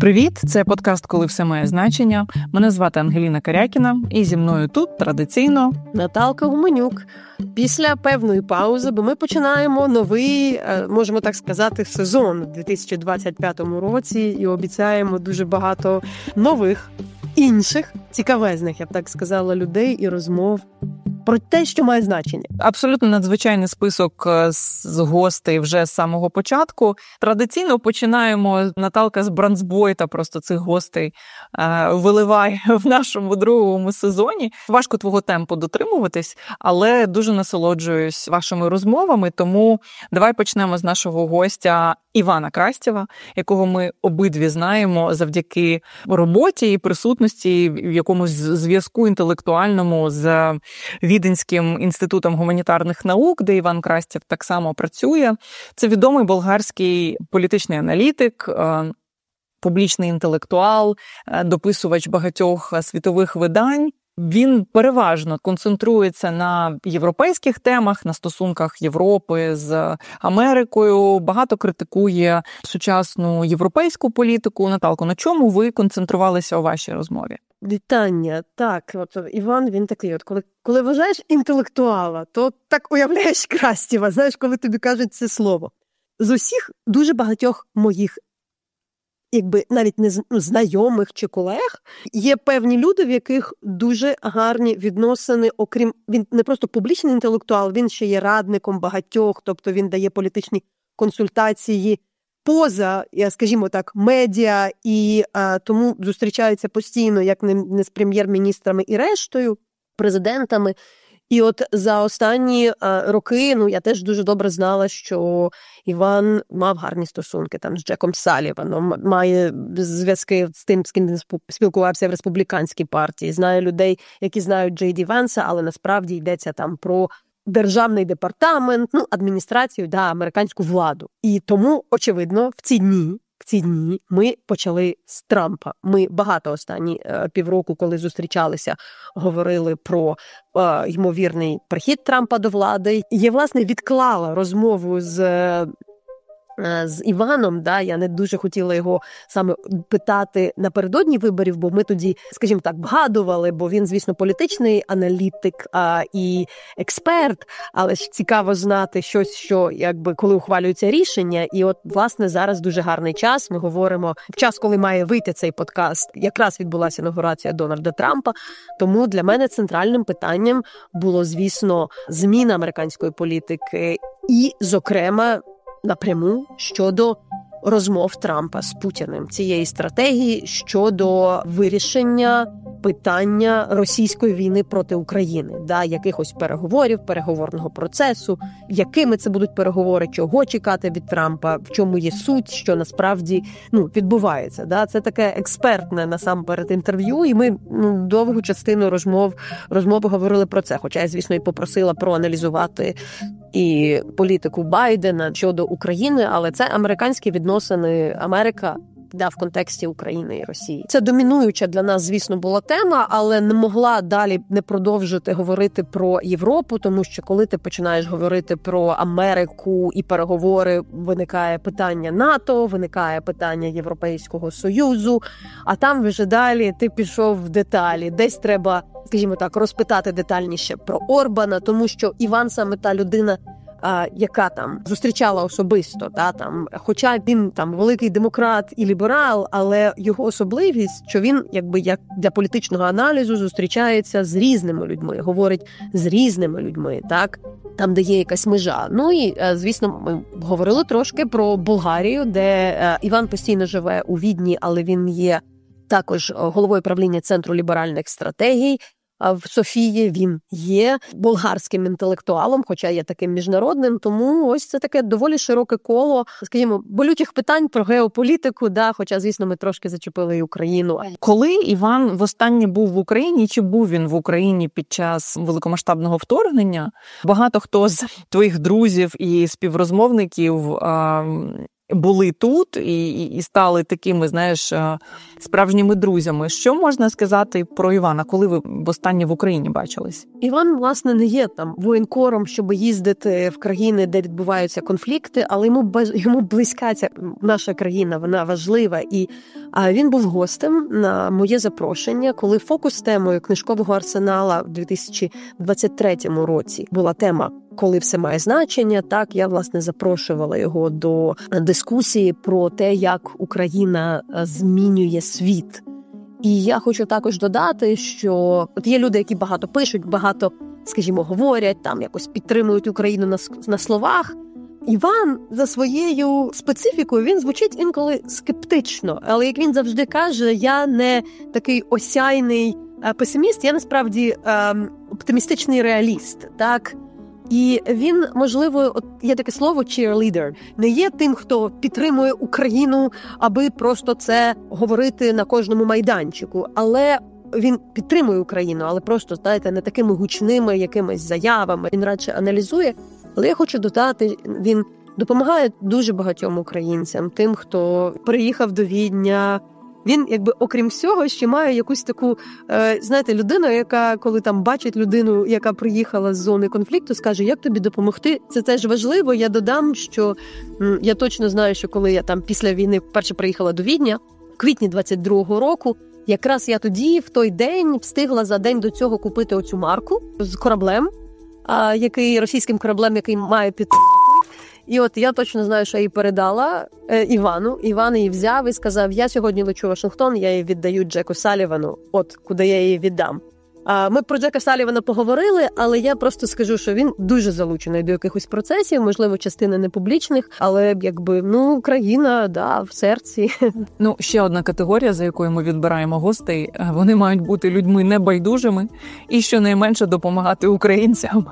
Привіт! Це подкаст «Коли все має значення». Мене звати Ангеліна Карякіна, і зі мною тут традиційно Наталка Гуменюк. Після певної паузи, бо ми починаємо новий, можемо так сказати, сезон у 2025 році і обіцяємо дуже багато нових, інших, цікавезних, я б так сказала, людей і розмов про те, що має значення. Абсолютно надзвичайний список з гостей вже з самого початку. Традиційно починаємо, Наталка з бранцбойта просто цих гостей виливає в нашому другому сезоні. Важко твого темпу дотримуватись, але дуже насолоджуюсь вашими розмовами, тому давай почнемо з нашого гостя Івана Крастєва, якого ми обидві знаємо завдяки роботі і присутності в якомусь зв'язку інтелектуальному з Віденським інститутом гуманітарних наук, де Іван Крастєв так само працює. Це відомий болгарський політичний аналітик, публічний інтелектуал, дописувач багатьох світових видань. Він переважно концентрується на європейських темах, на стосунках Європи з Америкою, багато критикує сучасну європейську політику. Наталко, на чому ви концентрувалися у вашій розмові? Вітання. Так, от Іван, він такий, от коли вважаєш інтелектуала, то так уявляєш Крастєва, знаєш, коли тобі кажуть це слово. З усіх дуже багатьох моїх навіть не знайомих чи колег, є певні люди, в яких дуже гарні відносини, окрім, він не просто публічний інтелектуал, він ще є радником багатьох, тобто він дає політичні консультації поза, скажімо так, медіа, і тому зустрічаються постійно, як не з прем'єр-міністрами і рештою, президентами. І от за останні роки, я теж дуже добре знала, що Іван мав гарні стосунки там з Джеком Салліваном, має зв'язки з тим, з ким спілкувався в республіканській партії, знає людей, які знають Джей Ді Ванса, але насправді йдеться там про державний департамент, адміністрацію, американську владу. І тому, очевидно, в ці дні ми почали з Трампа. Ми багато останні півроку, коли зустрічалися, говорили про ймовірний прихід Трампа до влади. Я, власне, відклала розмову з Іваном, я не дуже хотіла його саме питати напередодні виборів, бо ми тоді, скажімо так, вгадували, бо він, звісно, політичний аналітик і експерт, але ж цікаво знати щось, що, коли ухвалюються рішення. І от, власне, зараз дуже гарний час. Ми говоримо в час, коли має вийти цей подкаст, якраз відбулася інаугурація Дональда Трампа, тому для мене центральним питанням було, звісно, зміна американської політики і, зокрема, напряму щодо розмов Трампа з Путіним, цієї стратегії щодо вирішення питання російської війни проти України, якихось переговорів, переговорного процесу, якими це будуть переговори, чого чекати від Трампа, в чому є суть, що насправді відбувається. Це таке експертне насамперед інтерв'ю, і ми довгу частину розмови говорили про це. Хоча я, звісно, і попросила проаналізувати і політику Байдена щодо України, але це американські відносини, Америка в контексті України і Росії. Це домінуюча для нас, звісно, була тема, але не могла далі не продовжити говорити про Європу, тому що коли ти починаєш говорити про Америку і переговори, виникає питання НАТО, виникає питання Європейського Союзу, а там вже далі ти пішов в деталі. Десь треба, скажімо так, розпитати детальніше про Орбана, тому що Іван саме та людина, яка там зустрічала особисто, хоча він там великий демократ і ліберал, але його особливість, що він як для політичного аналізу зустрічається з різними людьми, говорить з різними людьми, там, де є якась межа. І, звісно, ми говорили трошки про Болгарію, де Іван постійно живе у Відні, але він є також головою правління Центру ліберальних стратегій. В Софії він є болгарським інтелектуалом, хоча є таким міжнародним, тому ось це таке доволі широке коло, скажімо, болючих питань про геополітику, хоча, звісно, ми трошки зачепили і Україну. Коли Іван востаннє був в Україні, чи був він в Україні під час великомасштабного вторгнення? Багато хто з твоїх друзів і співрозмовників були тут і стали такими, знаєш, справжніми друзями. Що можна сказати про Івана, коли ви востаннє в Україні бачились? Іван, власне, не є там воєнкором, щоб їздити в країни, де відбуваються конфлікти, але йому близька ця наша країна, вона важлива. І він був гостем на моє запрошення, коли фокус-темою книжкового арсенала в 2023 році була тема «Коли все має значення». Так, я, власне, запрошувала його до дискусії про те, як Україна змінює світ. І я хочу також додати, що от є люди, які багато пишуть, багато, скажімо, говорять, там якось підтримують Україну на словах. Іван за своєю специфікою, він звучить інколи скептично. Але, як він завжди каже, я не такий осяйний песиміст, я насправді оптимістичний реаліст, так? І він, можливо, от є таке слово cheerleader, не є тим, хто підтримує Україну, аби просто це говорити на кожному майданчику, але він підтримує Україну, але просто, знаєте, не такими гучними якимись заявами, він радше аналізує. Але я хочу додати, він допомагає дуже багатьом українцям, тим, хто приїхав до Відня. Він, якби, окрім всього, ще має якусь таку, знаєте, людину, яка, коли там бачить людину, яка приїхала з зони конфлікту, скаже, як тобі допомогти? Це теж важливо. Я додам, що я точно знаю, що коли я там після війни вперше приїхала до Відня, в квітні 22-го року, якраз я тоді, в той день, встигла за день до цього купити оцю марку з кораблем, російським кораблем, який має підтримати. І от я точно знаю, що я її передала Івану. Іван її взяв і сказав, я сьогодні лечу в Вашингтон, я її віддаю Джеку Саллівану, от куди я її віддам. Ми про Джека Саллівана поговорили, але я просто скажу, що він дуже залучений до якихось процесів, можливо, частини не публічних, але якби, Україна, да, в серці. Ще одна категорія, за якою ми відбираємо гостей, вони мають бути людьми небайдужими і щонайменше допомагати українцям,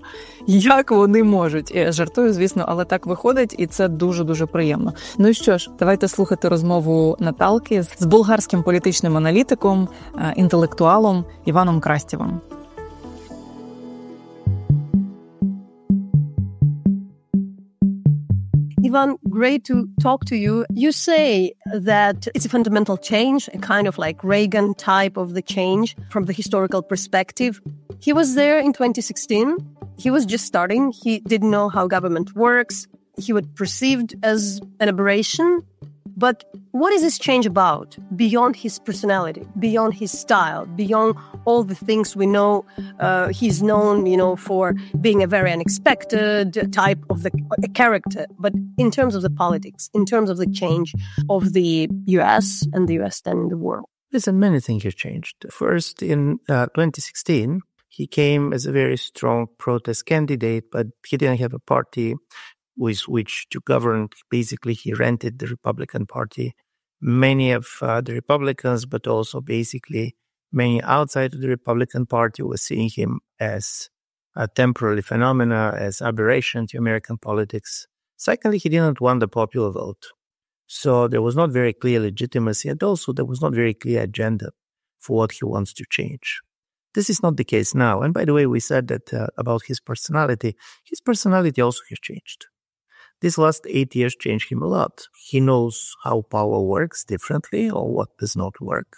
як вони можуть. Я жартую, звісно, але так виходить, і це дуже-дуже приємно. Ну і що ж, давайте слухати розмову Наталки з болгарським політичним аналітиком, інтелектуалом Іваном Крастєвим. Ivan, great to talk to you. You say that it's a fundamental change, a kind of like Reagan type of the change from the historical perspective. He was there in 2016. He was just starting. He didn't know how government works. He was perceived as an aberration. But what is this change about beyond his personality, beyond his style, beyond all the things we know? He's known, for being a very unexpected type of a character. But in terms of the politics, in terms of the change of the U.S. and the U.S. then in the world. Listen, many things have changed. First, in 2016, he came as a very strong protest candidate, but he didn't have a party with which to govern. Basically, he rented the Republican Party. Many of the Republicans, but also basically many outside of the Republican Party were seeing him as a temporary phenomena, as aberration to American politics. Secondly, he didn't want the popular vote. So there was not very clear legitimacy, and also there was not very clear agenda for what he wants to change. This is not the case now. And by the way, we said that about his personality also has changed. These last 8 years changed him a lot. He knows how power works differently or what does not work.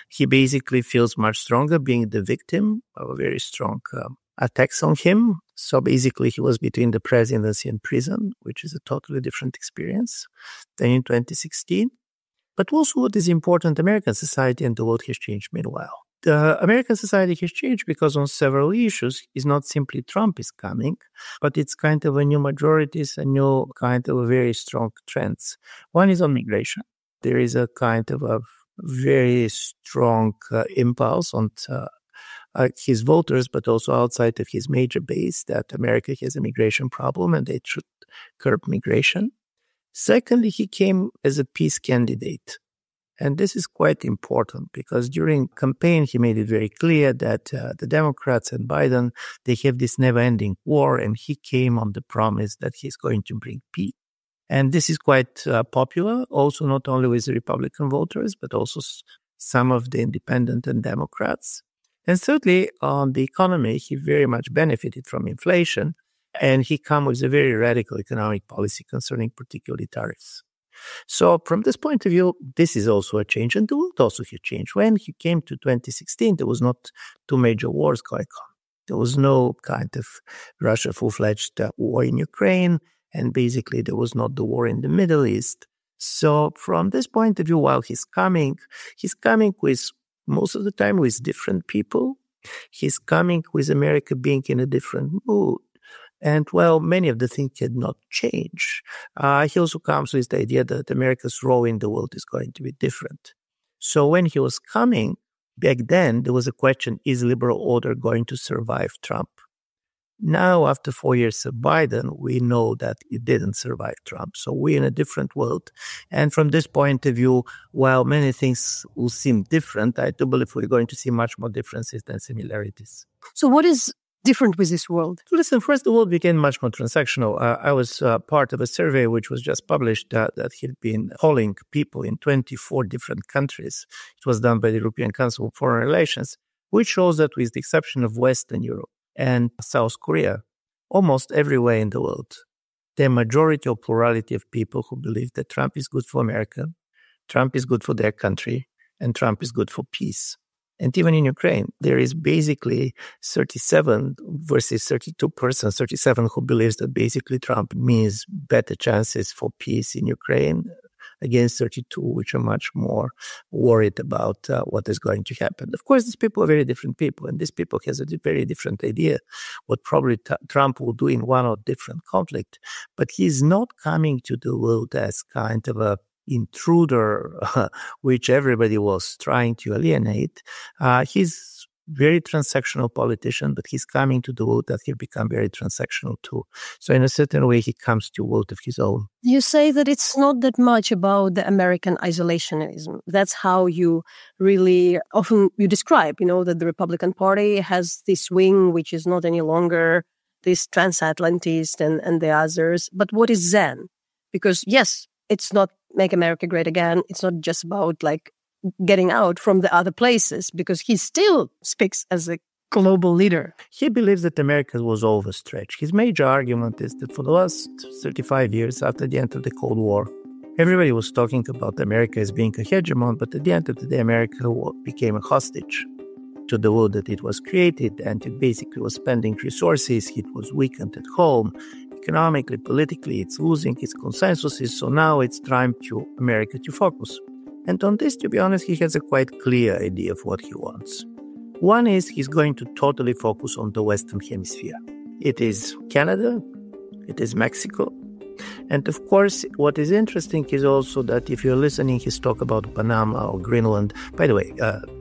He basically feels much stronger being the victim of a very strong attacks on him. So basically he was between the presidency and prison, which is a totally different experience than in 2016. But also what is important, American society and the world has changed meanwhile. The American society has changed because on several issues, it's not simply Trump is coming, but it's kind of a new majorities, a new kind of a very strong trends. One is on migration. There is a kind of a very strong impulse on his voters, but also outside of his major base, that America has a migration problem and they should curb migration. Secondly, he came as a peace candidate. And this is quite important because during campaign, he made it very clear that the Democrats and Biden, they have this never-ending war, and he came on the promise that he's going to bring peace. And this is quite popular, also not only with the Republican voters, but also some of the independent and Democrats. And thirdly, on the economy, he very much benefited from inflation, and he came with a very radical economic policy concerning particularly tariffs. So from this point of view, this is also a change, and the world also has changed. When he came to 2016, there was not two major wars going on. There was no kind of Russia full-fledged war in Ukraine, and basically there was not the war in the Middle East. So from this point of view, while he's coming with, most of the time, with different people. He's coming with America being in a different mood. And while many of the things did not change, he also comes with the idea that America's role in the world is going to be different. So when he was coming, back then, there was a question, is liberal order going to survive Trump? Now, after 4 years of Biden, we know that it didn't survive Trump. So we're in a different world. And from this point of view, while many things will seem different, I do believe we're going to see much more differences than similarities. So what is different with this world? Listen, first, the world became much more transactional. I was part of a survey which was just published that had been polling people in 24 different countries. It was done by the European Council of Foreign Relations, which shows that with the exception of Western Europe and South Korea, almost everywhere in the world, the majority or plurality of people who believe that Trump is good for America, Trump is good for their country, and Trump is good for peace. And even in Ukraine, there is basically 37 versus 32%, 37 who believes that basically Trump means better chances for peace in Ukraine against 32, which are much more worried about what is going to happen. Of course, these people are very different people, and these people has a very different idea what probably Trump will do in one or different conflict. But he's not coming to the world as kind of a intruder, which everybody was trying to alienate. He's very transactional politician, but he's coming to the world that he'll become very transactional too. So in a certain way, he comes to a world of his own. You say that it's not that much about the American isolationism. That's how you really often you describe, that the Republican Party has this wing, which is not any longer this transatlantist and the others. But what is then? Because yes, it's not make America great again. It's not just about getting out from the other places, because he still speaks as a global leader. He believes that America was overstretched. His major argument is that for the last 35 years after the end of the Cold War, everybody was talking about America as being a hegemon, but at the end of the day, America became a hostage to the world that it was created, and it basically was spending resources. It was weakened at home. Economically, politically, it's losing its consensuses. So now it's time to America to focus. And on this, to be honest, he has a quite clear idea of what he wants. One is he's going to totally focus on the Western Hemisphere. It is Canada, it is Mexico. And of course, what is interesting is also that if you're listening his talk about Panama or Greenland, by the way,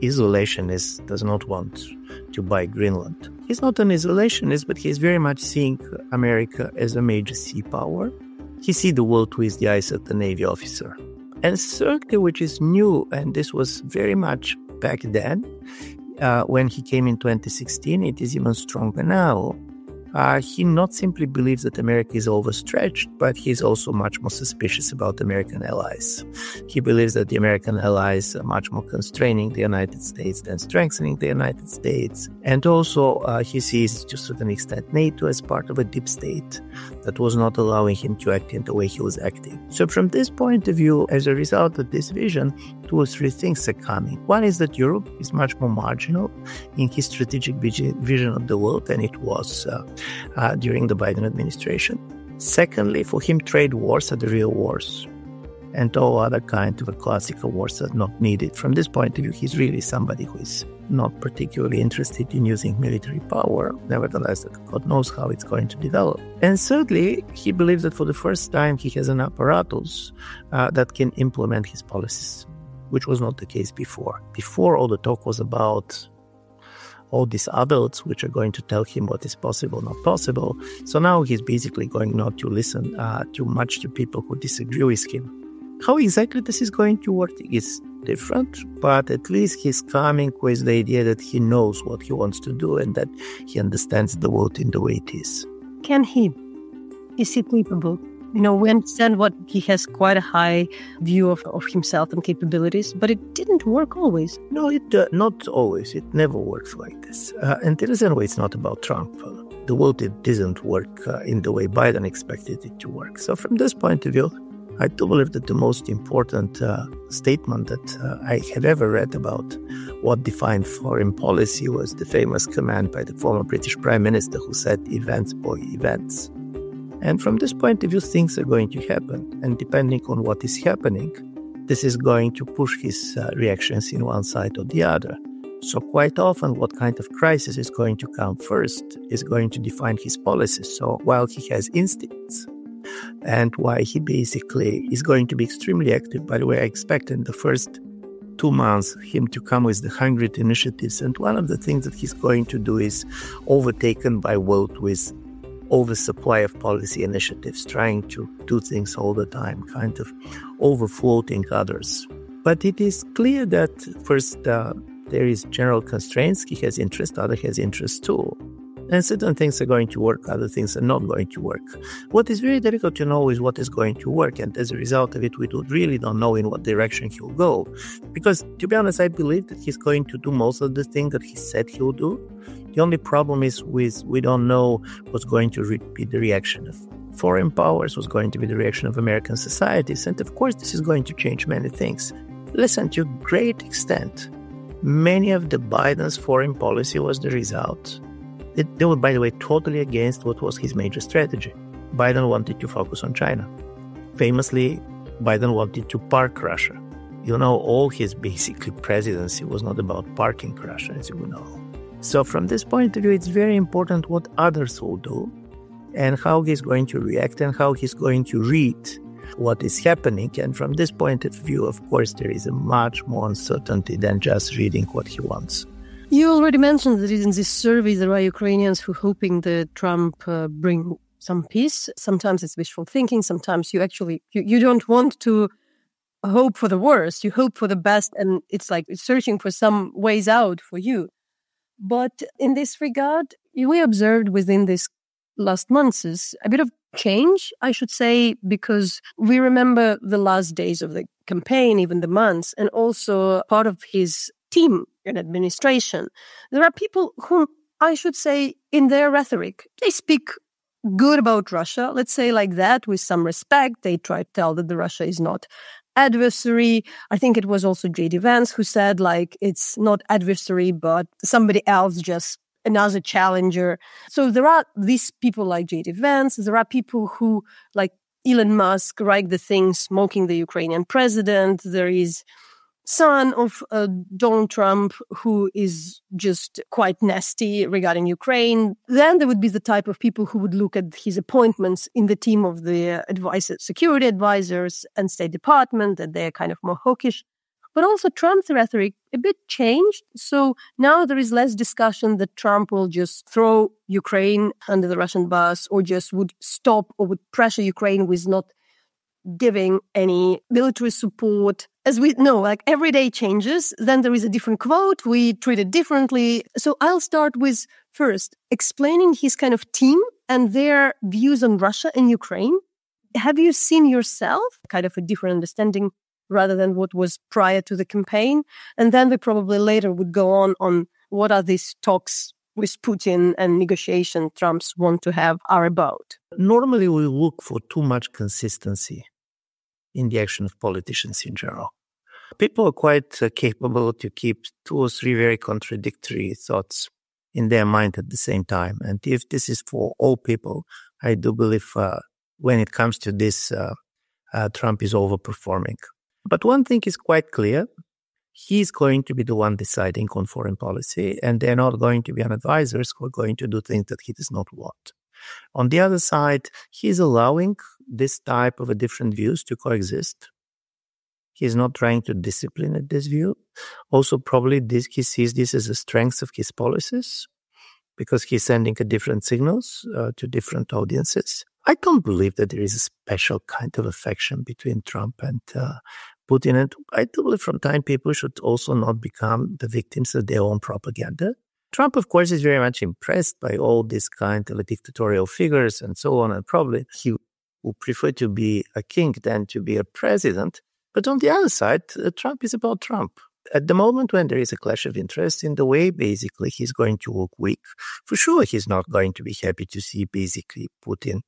isolationist does not want to buy Greenland. He's not an isolationist, but he's very much seeing America as a major sea power. He sees the world with the eyes of the Navy officer. And thirdly, which is new, and this was very much back then, when he came in 2016, it is even stronger now. He not simply believes that America is overstretched, but he's also much more suspicious about American allies. He believes that the American allies are much more constraining the United States than strengthening the United States. And also, he sees, to a certain extent, NATO as part of a deep state that was not allowing him to act in the way he was acting. So from this point of view, as a result of this vision, 2 or 3 things are coming. One is that Europe is much more marginal in his strategic vision of the world than it was during the Biden administration. Secondly, for him, trade wars are the real wars, and all other kind of classical wars are not needed. From this point of view, he's really somebody who is not particularly interested in using military power. Nevertheless, God knows how it's going to develop. And thirdly, he believes that for the first time, he has an apparatus that can implement his policies, which was not the case before. Before, all the talk was about all these adults which are going to tell him what is possible, not possible. So now he's basically going not to listen too much to people who disagree with him. How exactly this is going to work is different, but at least he's coming with the idea that he knows what he wants to do and that he understands the world in the way it is. Can he? Is he capable? We understand what he has quite a high view of himself and capabilities, but it didn't work always. No, not always. It never works like this. And the reason why it's not about Trump. The world, it didn't work in the way Biden expected it to work. So from this point of view, I do believe that the most important statement that I have ever read about what defined foreign policy was the famous command by the former British Prime Minister who said, "Events, boy, events." And from this point of view, things are going to happen. And depending on what is happening, this is going to push his reactions in one side or the other. So quite often, what kind of crisis is going to come first is going to define his policies. So while he has instincts, and why he basically is going to be extremely active. By the way, I expect in the first 2 months him to come with the 100 initiatives. And one of the things that he's going to do is overtaken by vote with oversupply of policy initiatives, trying to do things all the time, kind of overfloating others. But it is clear that first there is general constraints. He has interest, other has interest too. And certain things are going to work, other things are not going to work. What is very difficult to know is what is going to work. And as a result of it, we really don't know in what direction he'll go. Because, to be honest, I believe that he's going to do most of the things that he said he'll do. The only problem is we don't know what's going to be the reaction of foreign powers, what's going to be the reaction of American societies. And of course, this is going to change many things. Listen, to a great extent, many of the Biden's foreign policy was the result. They were, by the way, totally against what was his major strategy. Biden wanted to focus on China. Famously, Biden wanted to park Russia. You know, all his basically presidency was not about parking Russia, as you know. So from this point of view, it's very important what others will do and how he's going to react and how he's going to read what is happening. And from this point of view, of course, there is a much more uncertainty than just reading what he wants. You already mentioned that in this survey, there are Ukrainians who are hoping that Trump bring some peace. Sometimes it's wishful thinking. Sometimes you don't want to hope for the worst. You hope for the best. And it's like searching for some ways out for you. But in this regard, we observed within this last months a bit of change, I should say, because we remember the last days of the campaign, even the months, and also part of his team in administration. There are people whom I should say in their rhetoric, they speak good about Russia, let's say like that, with some respect. They try to tell that the Russia is not adversary. I think it was also J.D. Vance who said like it's not adversary, but somebody else, just another challenger. So there are these people like J.D. Vance. There are people who like Elon Musk write the things mocking the Ukrainian president. There is son of Donald Trump, who is just quite nasty regarding Ukraine. Then there would be the type of people who would look at his appointments in the team of the security advisors and State Department, that they're kind of more hawkish. But also Trump's rhetoric a bit changed. So now there is less discussion that Trump will just throw Ukraine under the Russian bus or just would stop or would pressure Ukraine with not giving any military support. As we know, like every day changes, then there is a different quote, we treat it differently. So I'll start with first explaining his kind of team and their views on Russia and Ukraine. Have you seen yourself kind of a different understanding rather than what was prior to the campaign? And then we probably later would go on what are these talks with Putin and negotiation Trumps want to have are about. Normally, we look for too much consistency in the action of politicians in general. People are quite capable to keep 2 or 3 very contradictory thoughts in their mind at the same time. And if this is for all people, I do believe when it comes to this, Trump is overperforming. But one thing is quite clear. He's going to be the one deciding on foreign policy, and they're not going to be advisors who are going to do things that he does not want. On the other side, he's allowing this type of different views to coexist. He's not trying to discipline this view. Also, probably he sees this as a strength of his policies because he's sending different signals to different audiences. I don't believe that there is a special kind of affection between Trump and Putin. And I do believe from time people should also not become the victims of their own propaganda. Trump, of course, is very much impressed by all these kind of dictatorial figures and so on. And probably he would prefer to be a king than to be a president. But on the other side, Trump is about Trump. At the moment when there is a clash of interest in the way basically he's going to look weak, for sure he's not going to be happy to see basically Putin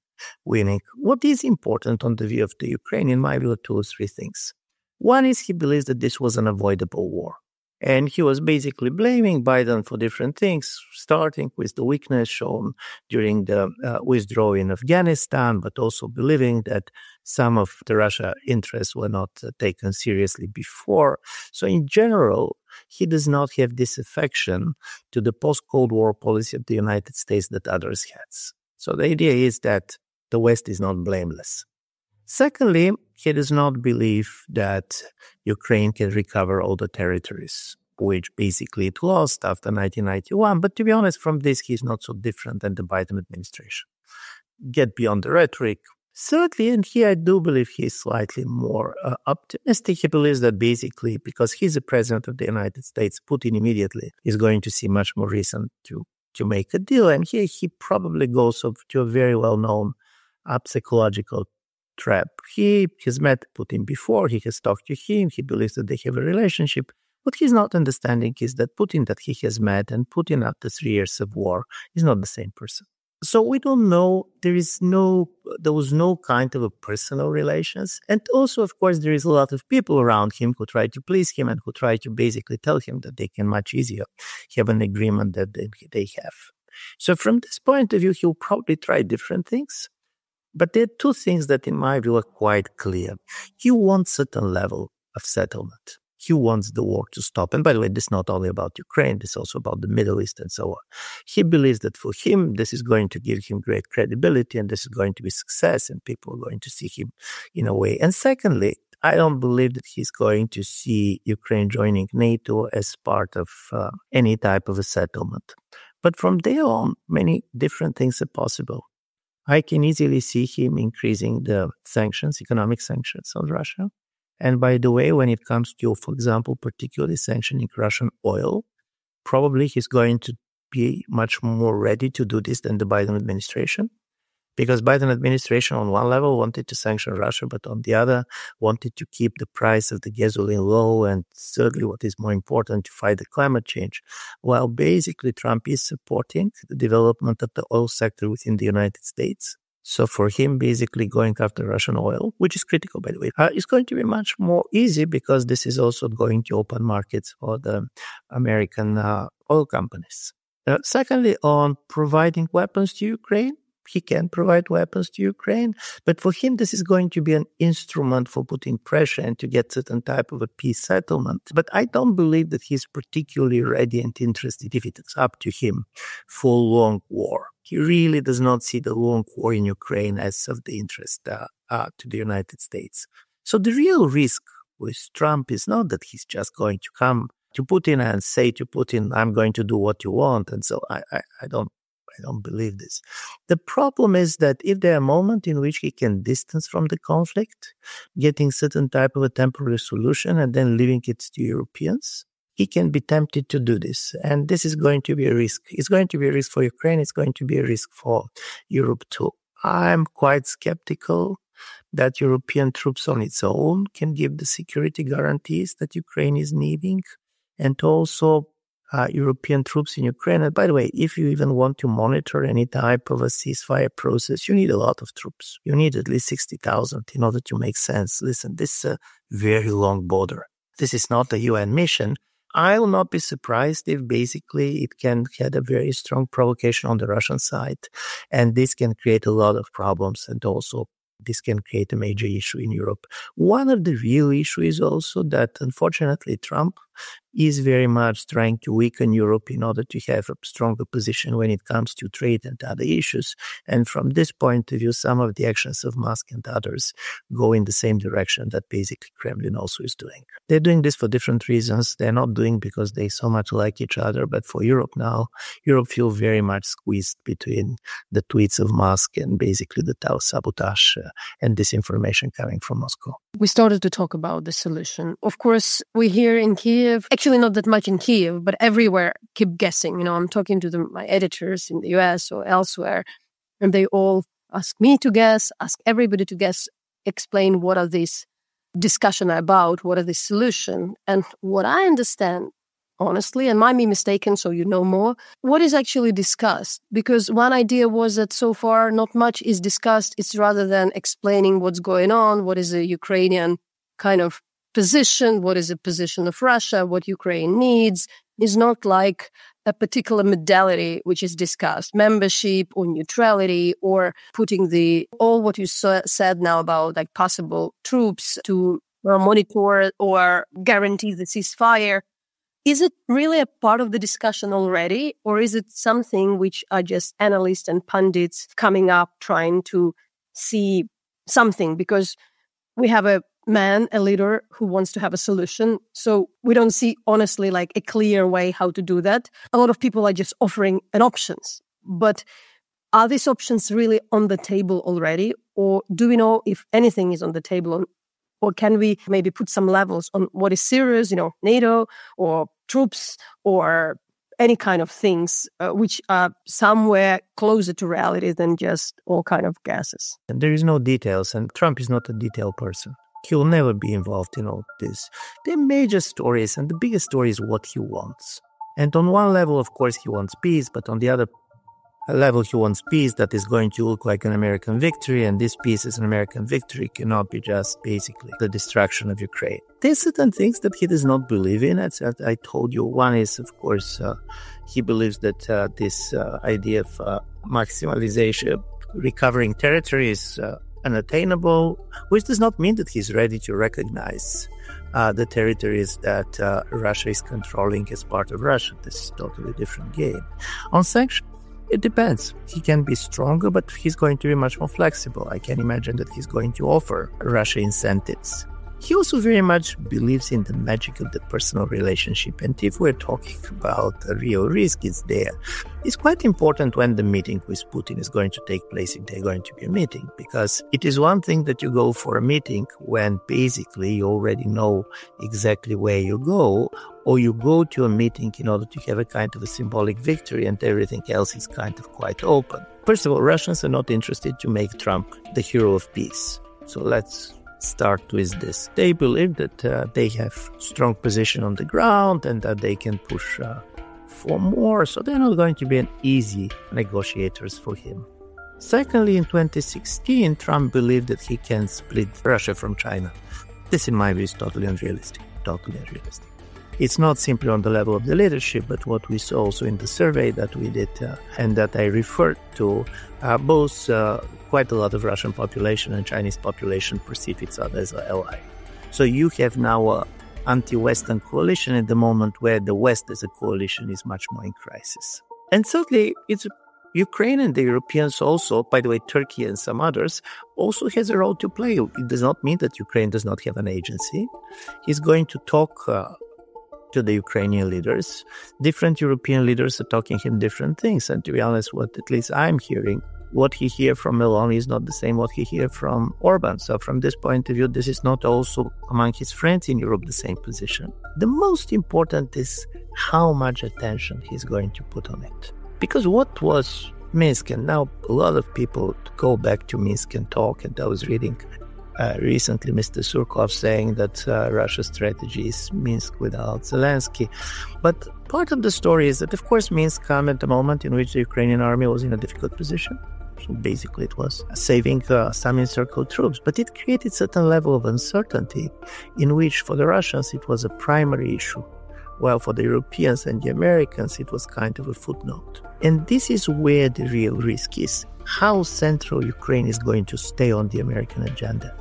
winning. What is important on the view of the Ukraine, in my view, are 2 or 3 things. One is he believes that this was an avoidable war. And he was basically blaming Biden for different things, starting with the weakness shown during the withdrawal in Afghanistan, but also believing that some of the Russia interests were not taken seriously before. So in general, he does not have disaffection to the post-Cold War policy of the United States that others had. So the idea is that the West is not blameless. Secondly, he does not believe that Ukraine can recover all the territories, which basically it lost after 1991. But to be honest, from this, he's not so different than the Biden administration. Get beyond the rhetoric. Thirdly, and here I do believe he's slightly more optimistic. He believes that basically, because he's the president of the United States, Putin immediately is going to see much more reason to make a deal. And here he probably goes to a very well-known psychological trap. He has met Putin before. He has talked to him. He believes that they have a relationship. What he's not understanding is that Putin that he has met and Putin after 3 years of war is not the same person. So we don't know. There was no kind of a personal relations. And also, of course, there is a lot of people around him who try to please him and who try to basically tell him that they can much easier have an agreement that they have. So from this point of view, he'll probably try different things. But there are 2 things that, in my view, are quite clear. He wants a certain level of settlement. He wants the war to stop. And by the way, this is not only about Ukraine, this is also about the Middle East and so on. He believes that for him, this is going to give him great credibility and this is going to be success and people are going to see him in a way. And secondly, I don't believe that he's going to see Ukraine joining NATO as part of any type of a settlement. But from there on, many different things are possible. I can easily see him increasing the sanctions, economic sanctions on Russia. And by the way, when it comes to, for example, particularly sanctioning Russian oil, probably he's going to be much more ready to do this than the Biden administration. Because Biden administration on one level wanted to sanction Russia, but on the other wanted to keep the price of the gasoline low. And thirdly, what is more important, to fight the climate change. While basically Trump is supporting the development of the oil sector within the United States. So for him, basically going after Russian oil, which is critical, by the way, is going to be much more easy because this is also going to open markets for the American oil companies. Secondly, on providing weapons to Ukraine, he can provide weapons to Ukraine, but for him, this is going to be an instrument for putting pressure and to get certain type of a peace settlement. But I don't believe that he's particularly ready and interested, if it's up to him, for long war. He really does not see the long war in Ukraine as of the interest to the United States. So the real risk with Trump is not that he's just going to come to Putin and say to Putin, I'm going to do what you want. And so I don't believe this. The problem is that if there are moments in which he can distance from the conflict, getting certain type of a temporary solution and then leaving it to Europeans, he can be tempted to do this. And this is going to be a risk. It's going to be a risk for Ukraine. It's going to be a risk for Europe too. I'm quite skeptical that European troops on its own can give the security guarantees that Ukraine is needing. And also European troops in Ukraine. And by the way, if you even want to monitor any type of a ceasefire process, you need a lot of troops. You need at least 60,000 in order to make sense. Listen, this is a very long border. This is not a UN mission. I will not be surprised if basically it can have a very strong provocation on the Russian side. And this can create a lot of problems and also this can create a major issue in Europe. One of the real issues is also that, unfortunately, Trump is very much trying to weaken Europe in order to have a stronger position when it comes to trade and other issues. And from this point of view, some of the actions of Musk and others go in the same direction that basically Kremlin also is doing. They're doing this for different reasons. They're not doing because they so much like each other. But for Europe now, Europe feels very much squeezed between the tweets of Musk and basically the sabotage and disinformation coming from Moscow. We started to talk about the solution. Of course, we here in Kiev, actually not that much in Kiev, but everywhere, keep guessing. You know, I'm talking to my editors in the US or elsewhere, and they all ask me to guess, ask everybody to guess, explain what are these discussions about, what are the solution. And what I understand honestly, and might be mistaken, so you know more, what is actually discussed? Because one idea was that so far not much is discussed. It's rather than explaining what's going on, what is the Ukrainian kind of position, what is the position of Russia, what Ukraine needs, is not like a particular modality which is discussed, membership or neutrality, or putting all what you said now about like possible troops to monitor or guarantee the ceasefire. Is it really a part of the discussion already, or is it something which are just analysts and pundits coming up trying to see something? Because we have a leader who wants to have a solution. So we don't see, honestly, like a clear way how to do that. A lot of people are just offering an options. But are these options really on the table already? Or do we know if anything is on the table? Or can we maybe put some levels on what is serious, NATO or troops or any kind of things which are somewhere closer to reality than just all kind of guesses? And there is no details, and Trump is not a detail person. He will never be involved in all this. The major stories, and the biggest story is what he wants. And on one level, of course, he wants peace, but on the other level, he wants peace that is going to look like an American victory, and this peace as an American victory cannot be just basically the destruction of Ukraine. There's certain things that he does not believe in. As I told you, one is, of course, he believes that this idea of maximalization, recovering territory is unattainable, which does not mean that he's ready to recognize the territories that Russia is controlling as part of Russia. This is a totally different game. On sanctions, it depends. He can be stronger, but he's going to be much more flexible. I can imagine that he's going to offer Russia incentives. He also very much believes in the magic of the personal relationship. And if we're talking about a real risk, it's there. It's quite important when the meeting with Putin is going to take place, if there's going to be a meeting, because it is one thing that you go for a meeting when basically you already know exactly where you go, or you go to a meeting in order to have a kind of a symbolic victory and everything else is kind of quite open. First of all, Russians are not interested to make Trump the hero of peace. So let's start with this. They believe that they have strong position on the ground and that they can push for more, so they're not going to be an easy negotiators for him. Secondly, in 2016, Trump believed that he can split Russia from China. This, in my view, is totally unrealistic. It's not simply on the level of the leadership, but what we saw also in the survey that we did and that I referred to, both quite a lot of Russian population and Chinese population perceive each other as an ally. So you have now an anti-Western coalition at the moment where the West as a coalition is much more in crisis. And thirdly, it's Ukraine and the Europeans also, by the way, Turkey and some others, also has a role to play. It does not mean that Ukraine does not have an agency. He's going to talk to the Ukrainian leaders. Different European leaders are talking him different things. And to be honest, what at least I'm hearing, what he hears from Meloni is not the same what he hears from Orbán. So from this point of view, this is not also among his friends in Europe the same position. The most important is how much attention he's going to put on it. Because what was Minsk, and now a lot of people go back to Minsk and talk, and I was reading recently Mr. Surkov saying that Russia's strategy is Minsk without Zelenskyy. But part of the story is that, of course, Minsk came at the moment in which the Ukrainian army was in a difficult position. So basically it was saving some encircled troops. But it created a certain level of uncertainty in which for the Russians it was a primary issue, while for the Europeans and the Americans it was kind of a footnote. And this is where the real risk is. How central Ukraine is going to stay on the American agenda.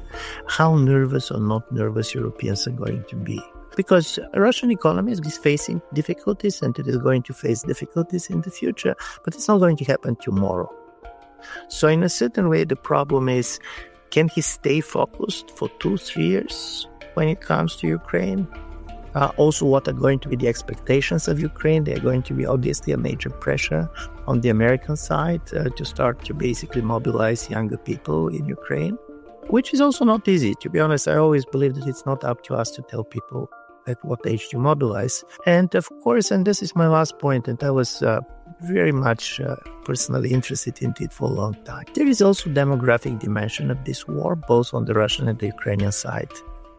How nervous or not nervous Europeans are going to be. Because the Russian economy is facing difficulties and it is going to face difficulties in the future, but it's not going to happen tomorrow. So in a certain way, the problem is, can he stay focused for 2-3 years when it comes to Ukraine? Also, what are going to be the expectations of Ukraine? There are going to be obviously a major pressure on the American side to start to basically mobilize younger people in Ukraine, which is also not easy. To be honest, I always believe that it's not up to us to tell people at what age to mobilize. And of course, and this is my last point, and I was very much personally interested in it for a long time. There is also demographic dimension of this war, both on the Russian and the Ukrainian side,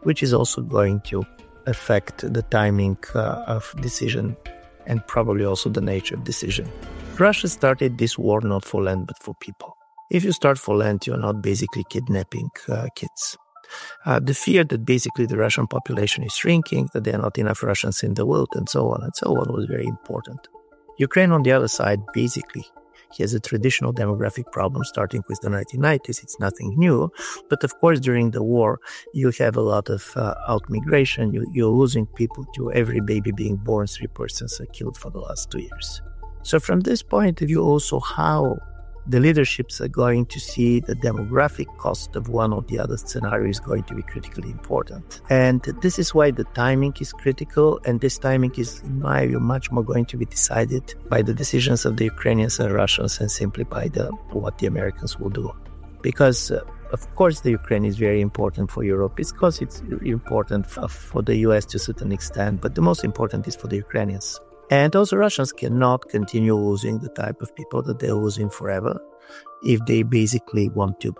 which is also going to affect the timing of decision and probably also the nature of decision. Russia started this war not for land but for people. If you start for land, you're not basically kidnapping kids. The fear that basically the Russian population is shrinking, that there are not enough Russians in the world, and so on was very important. Ukraine, on the other side, basically has a traditional demographic problem starting with the 1990s. It's nothing new. But of course, during the war, you have a lot of out-migration. You're losing people to every baby being born. 3 persons are killed for the last 2 years. So from this point of view, also how the leaderships are going to see the demographic cost of one or the other scenario is going to be critically important. And this is why the timing is critical, and this timing is, in my view, much more going to be decided by the decisions of the Ukrainians and Russians and simply by what the Americans will do. Because, of course, the Ukraine is very important for Europe. It's because it's important for the U.S. to a certain extent, but the most important is for the Ukrainians. And also Russians cannot continue losing the type of people that they're losing forever if they basically want to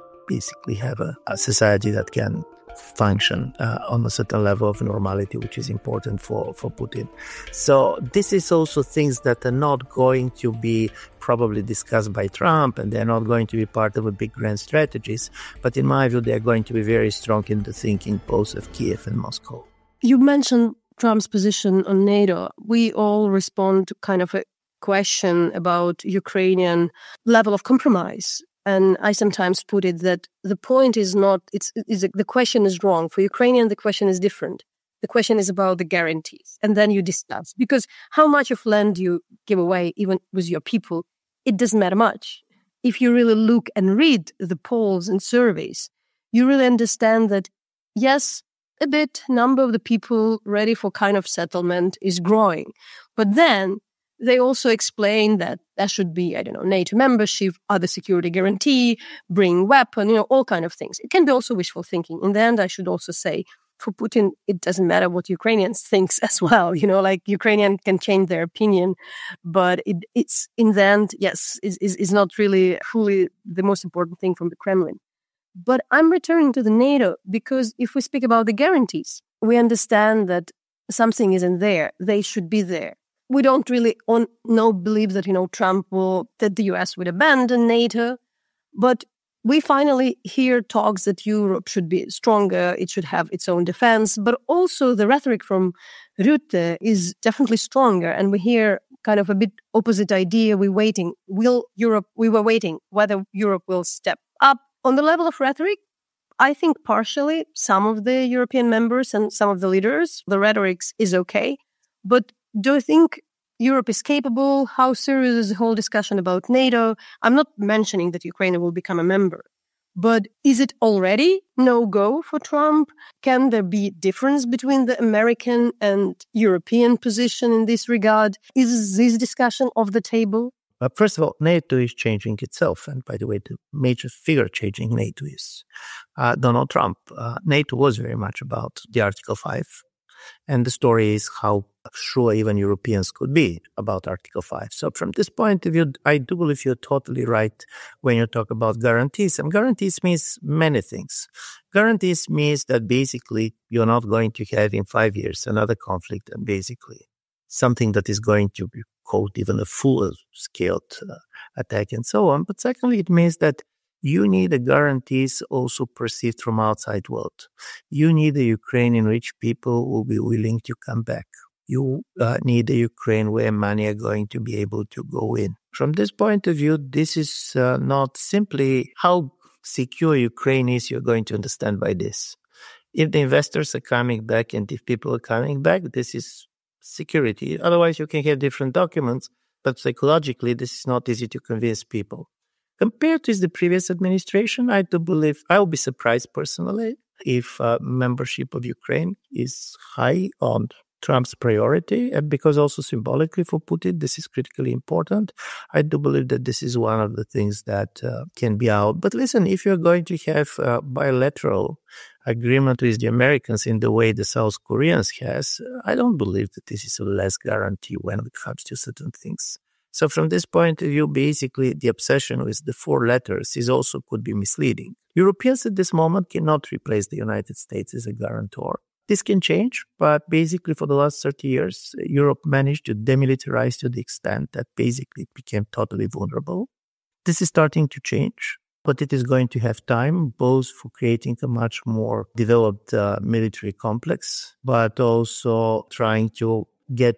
have a society that can function on a certain level of normality, which is important for Putin. So this is also things that are not going to be probably discussed by Trump, and they're not going to be part of a big grand strategies. But in my view, they're going to be very strong in the thinking both of Kiev and Moscow. You mentioned Trump's position on NATO. We all respond to kind of a question about Ukrainian level of compromise. And I sometimes put it that the point is not, the question is wrong. For Ukrainian, the question is different. The question is about the guarantees. And then you discuss. Because how much of land you give away, even with your people, it doesn't matter much. If you really look and read the polls and surveys, you really understand that, yes, a bit number of the people ready for kind of settlement is growing. But then they also explain that there should be, NATO membership, other security guarantee, bring weapon, all kind of things. It can be also wishful thinking. In the end, I should also say, for Putin, it doesn't matter what Ukrainians think as well. Like Ukrainian can change their opinion, but it's in the end, yes, is not really fully the most important thing from the Kremlin. But I'm returning to the NATO because if we speak about the guarantees, we understand that something isn't there. They should be there. We don't really believe that, Trump that the U.S. would abandon NATO. But we finally hear talks that Europe should be stronger. It should have its own defense. But also the rhetoric from Rutte is definitely stronger. And we hear kind of a bit opposite idea. We were waiting whether Europe will step up. On the level of rhetoric, I think partially some of the European members and some of the leaders, the rhetoric is okay. But do you think Europe is capable? How serious is the whole discussion about NATO? I'm not mentioning that Ukraine will become a member. But is it already no-go for Trump? Can there be difference between the American and European position in this regard? Is this discussion off the table? First of all, NATO is changing itself. And by the way, the major figure changing NATO is Donald Trump. NATO was very much about the Article 5. And the story is how sure even Europeans could be about Article 5. So from this point of view, I do believe you're totally right when you talk about guarantees. And guarantees means many things. Guarantees means that basically you're not going to have in 5 years another conflict and basically something that is going to be called even a full-scale attack and so on. But secondly, it means that you need the guarantees also perceived from outside world. You need the Ukraine in which people will be willing to come back. You need a Ukraine where money are going to be able to go in. From this point of view, this is not simply how secure Ukraine is, you're going to understand by this. If the investors are coming back and if people are coming back, this is security. Otherwise, you can have different documents, but psychologically, this is not easy to convince people. Compared to the previous administration, I do believe, I will be surprised personally if membership of Ukraine is high on Trump's priority, and because also symbolically for Putin, this is critically important. I do believe that this is one of the things that can be out. But listen, if you're going to have a bilateral agreement with the Americans in the way the South Koreans has, I don't believe that this is a less guarantee when it comes to certain things. So from this point of view, basically the obsession with the 4 letters could be misleading. Europeans at this moment cannot replace the United States as a guarantor. This can change, but basically for the last 30 years, Europe managed to demilitarize to the extent that basically it became totally vulnerable. This is starting to change, but it is going to have time, both for creating a much more developed military complex, but also trying to get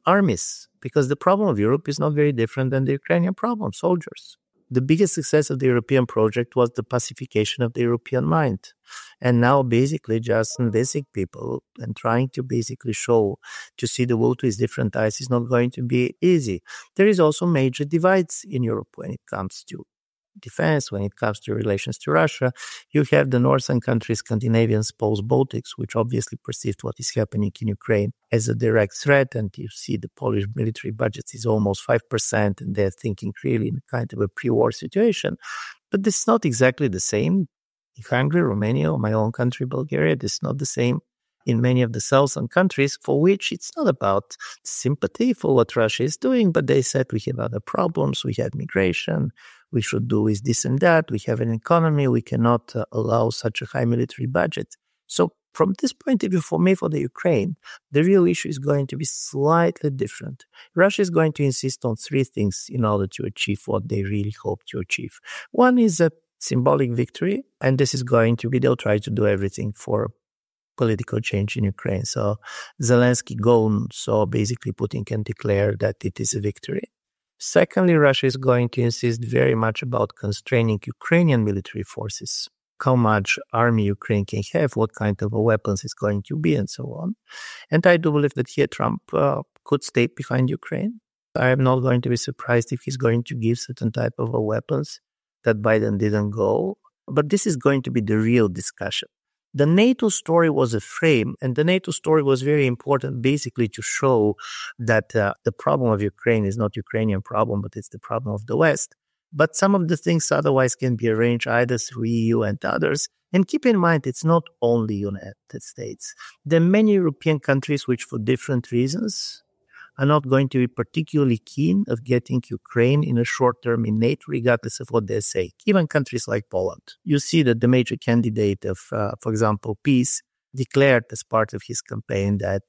armies, because the problem of Europe is not very different than the Ukrainian problem, soldiers. The biggest success of the European project was the pacification of the European mind. And now basically just convincing people and trying to basically show, to see the world with different eyes is not going to be easy. There is also major divides in Europe when it comes to defense, when it comes to relations to Russia. You have the northern countries, Scandinavians, Poles, Baltics, which obviously perceived what is happening in Ukraine as a direct threat. And you see the Polish military budget is almost 5%, and they're thinking really in kind of a pre-war situation. But this is not exactly the same in Hungary, Romania, or my own country, Bulgaria. This is not the same in many of the southern countries, for which it's not about sympathy for what Russia is doing, but they said we have other problems, we have migration, we should do with this and that, we have an economy, we cannot allow such a high military budget. So from this point of view, for me, for the Ukraine, the real issue is going to be slightly different. Russia is going to insist on three things in order to achieve what they really hope to achieve. One is a symbolic victory, and this is going to be, they'll try to do everything for political change in Ukraine. So Zelenskyy gone, so basically Putin can declare that it is a victory. Secondly, Russia is going to insist very much about constraining Ukrainian military forces, how much army Ukraine can have, what kind of weapons it's going to be, and so on. And I do believe that here Trump could stay behind Ukraine. I am not going to be surprised if he's going to give certain type of weapons that Biden didn't go. But this is going to be the real discussion. The NATO story was a frame, and the NATO story was very important basically to show that the problem of Ukraine is not Ukrainian problem, but it's the problem of the West. But some of the things otherwise can be arranged either through EU and others. And keep in mind, it's not only United States. There are many European countries which, for different reasons, are not going to be particularly keen of getting Ukraine in a short term in NATO, regardless of what they say. Even countries like Poland. You see that the major candidate of, for example, peace, declared as part of his campaign that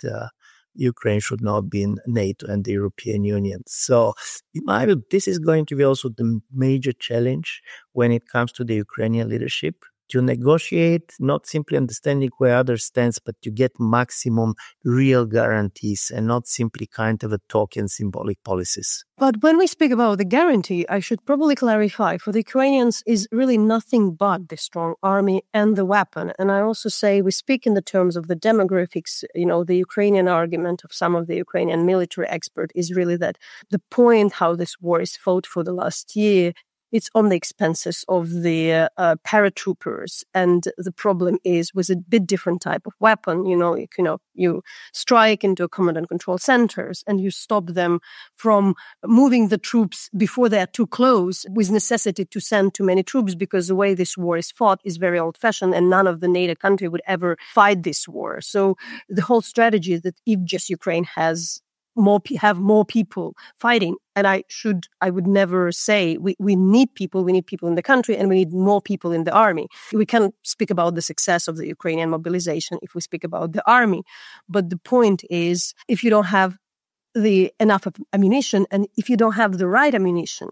Ukraine should not be in NATO and the European Union. So, in my view, this is going to be also the major challenge when it comes to the Ukrainian leadership, to negotiate, not simply understanding where others stand, but to get maximum real guarantees and not simply kind of a token symbolic policies. But when we speak about the guarantee, I should probably clarify, for the Ukrainians is really nothing but the strong army and the weapon. And I also say we speak in the terms of the demographics. The Ukrainian argument of some of the Ukrainian military experts is really that the point how this war is fought for the last year, it's on the expenses of the paratroopers. And the problem is with a bit different type of weapon. You strike into command and control centers and you stop them from moving the troops before they are too close, with necessity to send too many troops, because the way this war is fought is very old-fashioned and none of the NATO country would ever fight this war. So the whole strategy is that if just Ukraine have more people fighting. And I would never say we need people in the country and we need more people in the army. We can speak about the success of the Ukrainian mobilization if we speak about the army. But the point is, if you don't have enough ammunition and if you don't have the right ammunition,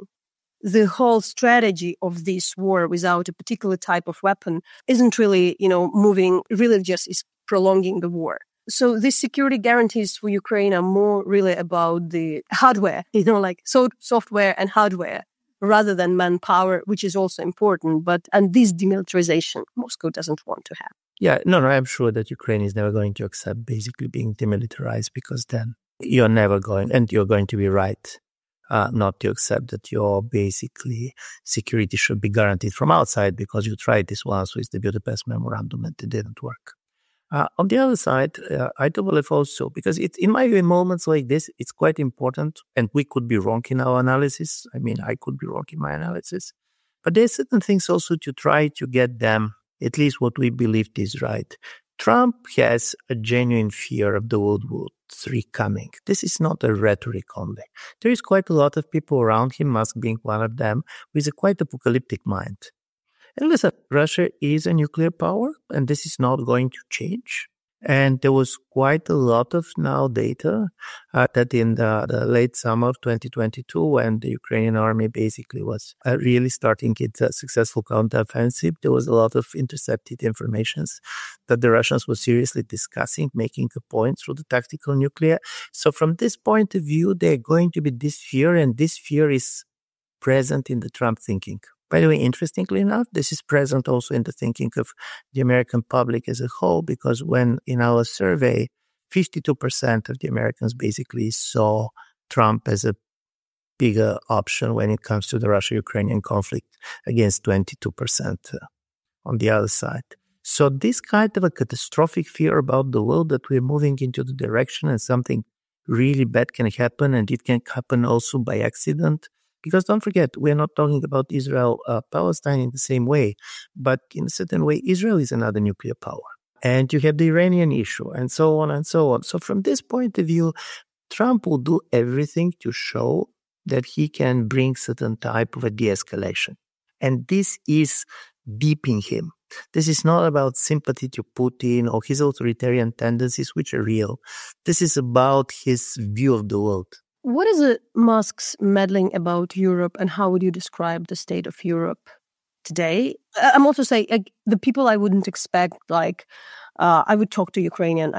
the whole strategy of this war without a particular type of weapon isn't really, moving, really just is prolonging the war. So these security guarantees for Ukraine are more really about the hardware, like software and hardware, rather than manpower, which is also important. And this demilitarization, Moscow doesn't want to have. Yeah, no, I'm sure that Ukraine is never going to accept basically being demilitarized, because then you're never going, and you're going to be right not to accept that your basically security should be guaranteed from outside, because you tried this once with the Budapest Memorandum and it didn't work. On the other side, I do believe also, because in my view, in moments like this, it's quite important, and we could be wrong in our analysis. I mean, I could be wrong in my analysis. But there's certain things also to try to get them, at least what we believed is right. Trump has a genuine fear of the World War III coming. This is not a rhetoric only. There is quite a lot of people around him, Musk being one of them, with a quite apocalyptic mind. And listen, Russia is a nuclear power, and this is not going to change. And there was quite a lot of now data that in the late summer of 2022, when the Ukrainian army basically was really starting its successful counteroffensive, there was a lot of intercepted informations that the Russians were seriously discussing, making a point through the tactical nuclear. So from this point of view, they're going to be this fear, and this fear is present in the Trump thinking. By the way, interestingly enough, this is present also in the thinking of the American public as a whole, because when in our survey, 52% of the Americans basically saw Trump as a bigger option when it comes to the Russia-Ukrainian conflict against 22% on the other side. So this kind of a catastrophic fear about the world that we're moving into the direction and something really bad can happen, and it can happen also by accident. Because don't forget, we're not talking about Israel, Palestine in the same way, but in a certain way, Israel is another nuclear power. And you have the Iranian issue, and so on and so on. So from this point of view, Trump will do everything to show that he can bring certain type of a de-escalation. And this is deep in him. This is not about sympathy to Putin or his authoritarian tendencies, which are real. This is about his view of the world. What is Musk's meddling about Europe, and how would you describe the state of Europe today? I'm also saying the people I wouldn't expect, I would talk to Ukrainian,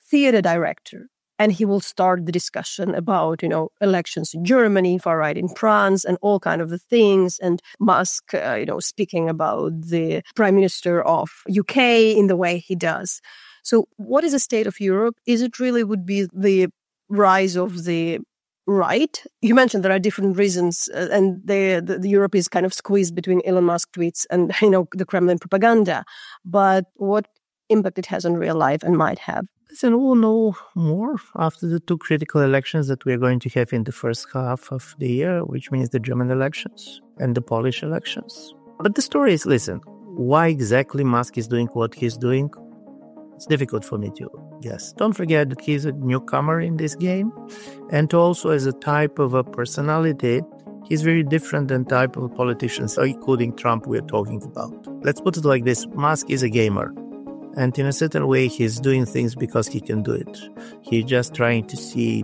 theater director, and he will start the discussion about, elections in Germany, far right in France, and all kind of the things. And Musk, speaking about the prime minister of UK in the way he does. So what is the state of Europe? Is it really would be the rise of the right? You mentioned there are different reasons, and the Europe is kind of squeezed between Elon Musk tweets and, the Kremlin propaganda. But what impact it has on real life and might have? Listen, we'll know more after the two critical elections that we're going to have in the first half of the year, which means the German elections and the Polish elections. But the story is, listen, why exactly Musk is doing what he's doing? It's difficult for me to guess. Don't forget that he's a newcomer in this game, and also as a type of a personality, he's very different than type of politicians, including Trump we're talking about. Let's put it like this. Musk is a gamer. And in a certain way, he's doing things because he can do it. He's just trying to see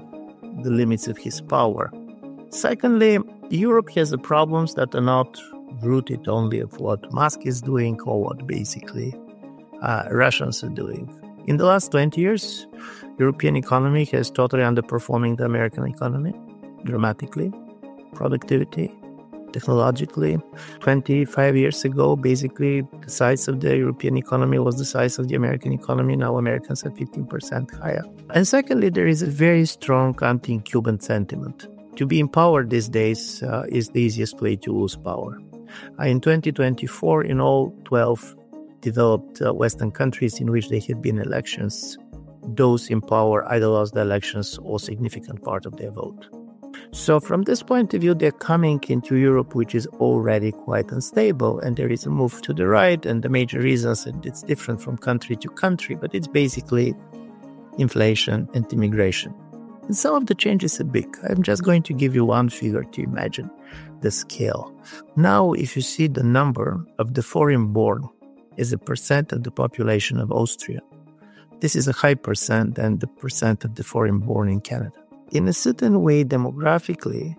the limits of his power. Secondly, Europe has the problems that are not rooted only of what Musk is doing or what basically Russians are doing. In the last 20 years, European economy has totally underperforming the American economy dramatically. Productivity, technologically. 25 years ago, basically, the size of the European economy was the size of the American economy. Now Americans are 15% higher. And secondly, there is a very strong anti-Cuban sentiment. To be in power these days is the easiest way to lose power. In 2024, in all 12 developed Western countries in which there had been elections, those in power either lost the elections or significant part of their vote. So from this point of view, they're coming into Europe, which is already quite unstable, and there is a move to the right, and the major reasons, and it's different from country to country, but it's basically inflation and immigration. And some of the changes are big. I'm just going to give you one figure to imagine the scale. Now, if you see the number of the foreign-born as a percent of the population of Austria, this is a high percent than the percent of the foreign-born in Canada. In a certain way, demographically,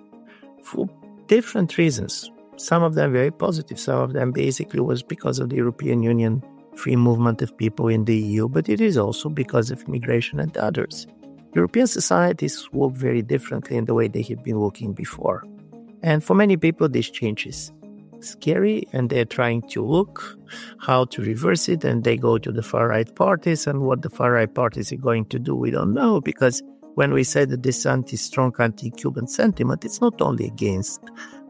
for different reasons, some of them very positive, some of them basically was because of the European Union free movement of people in the EU, but it is also because of immigration and others. European societies work very differently in the way they had been working before. And for many people, this change is scary, and they're trying to look how to reverse it, and they go to the far-right parties, and what the far-right parties are going to do, we don't know, because when we say that this strong anti-Cuban sentiment, it's not only against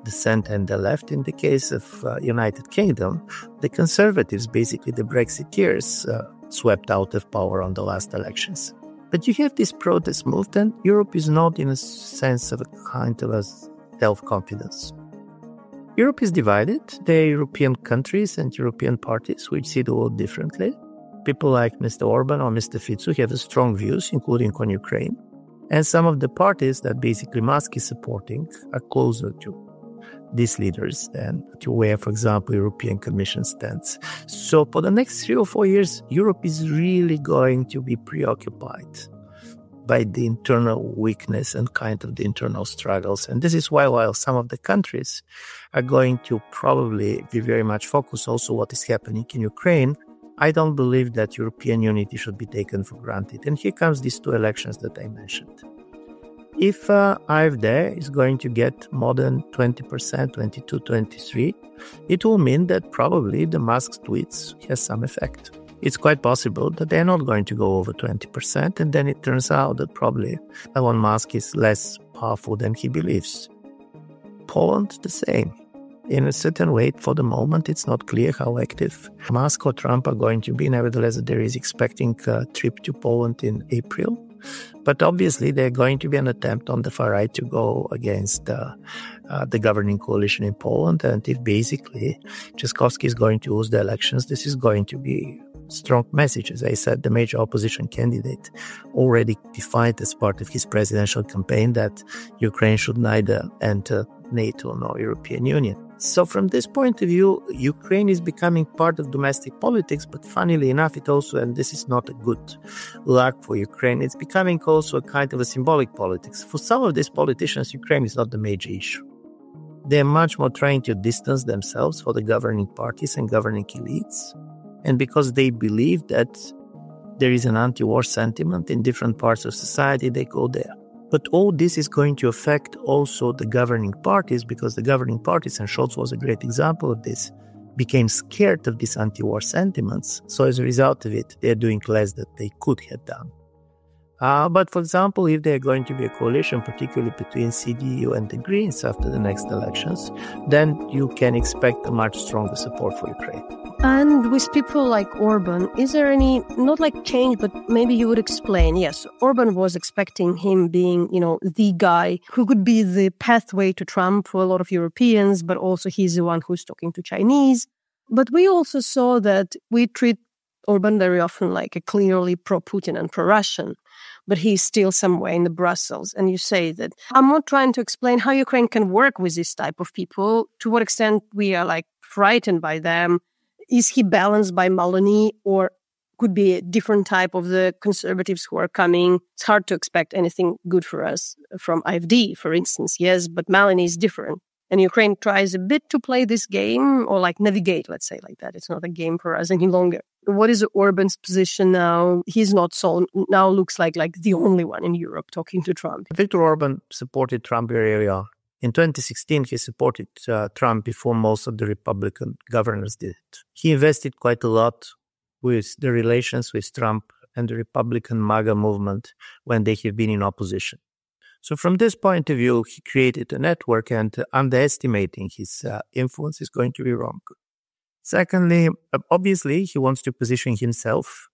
the center and the left. In the case of United Kingdom, the conservatives, basically the Brexiteers, swept out of power on the last elections. But you have this protest movement. Europe is not in a sense of a kind of a self-confidence. Europe is divided. There are European countries and European parties which see the world differently. People like Mr. Orbán or Mr. Fico have strong views, including on Ukraine. And some of the parties that basically Musk is supporting are closer to these leaders than to where, for example, European Commission stands. So for the next 3 or 4 years, Europe is really going to be preoccupied by the internal weakness and kind of the internal struggles. And this is why, while some of the countries are going to probably be very much focused also what is happening in Ukraine, I don't believe that European unity should be taken for granted. And here comes these 2 elections that I mentioned. If AfD is going to get more than 20%, 22, 23, it will mean that probably the Musk tweets has some effect. It's quite possible that they're not going to go over 20%, and then it turns out that probably Elon Musk is less powerful than he believes. Poland, the same. In a certain way, for the moment, it's not clear how active Musk or Trump are going to be. Nevertheless, there is expecting a trip to Poland in April. But obviously, there's going to be an attempt on the far right to go against the governing coalition in Poland. And if basically Trzaskowski is going to lose the elections, this is going to be a strong message. As I said, the major opposition candidate already defined as part of his presidential campaign that Ukraine should neither enter NATO nor European Union. So from this point of view, Ukraine is becoming part of domestic politics, but funnily enough, it also, and this is not a good luck for Ukraine, it's becoming also a kind of a symbolic politics. For some of these politicians, Ukraine is not the major issue. They're much more trying to distance themselves for the governing parties and governing elites. And because they believe that there is an anti-war sentiment in different parts of society, they go there. But all this is going to affect also the governing parties, because the governing parties, and Scholz was a great example of this, became scared of these anti-war sentiments. So as a result of it, they're doing less than they could have done. But for example, if they're going to be a coalition, particularly between CDU and the Greens after the next elections, then you can expect a much stronger support for Ukraine. And with people like Orbán, is there any, not like change, but maybe you would explain, yes, Orbán was expecting him being, the guy who could be the pathway to Trump for a lot of Europeans, but also he's the one who's talking to Chinese. But we also saw that we treat Orbán very often like a clearly pro-Putin and pro-Russian, but he's still somewhere in the Brussels. And you say that I'm not trying to explain how Ukraine can work with this type of people, to what extent we are frightened by them. Is he balanced by Meloni, or could be a different type of the conservatives who are coming? It's hard to expect anything good for us from AfD, for instance, yes, but Meloni is different. And Ukraine tries a bit to play this game, or navigate, let's say like that. It's not a game for us any longer. What is Orban's position now? He's not so, now looks like the only one in Europe talking to Trump. Viktor Orbán supported Trump very early on. In 2016, he supported Trump before most of the Republican governors did it. He invested quite a lot with the relations with Trump and the Republican MAGA movement when they have been in opposition. So from this point of view, he created a network, and underestimating his influence is going to be wrong. Secondly, obviously, he wants to position himself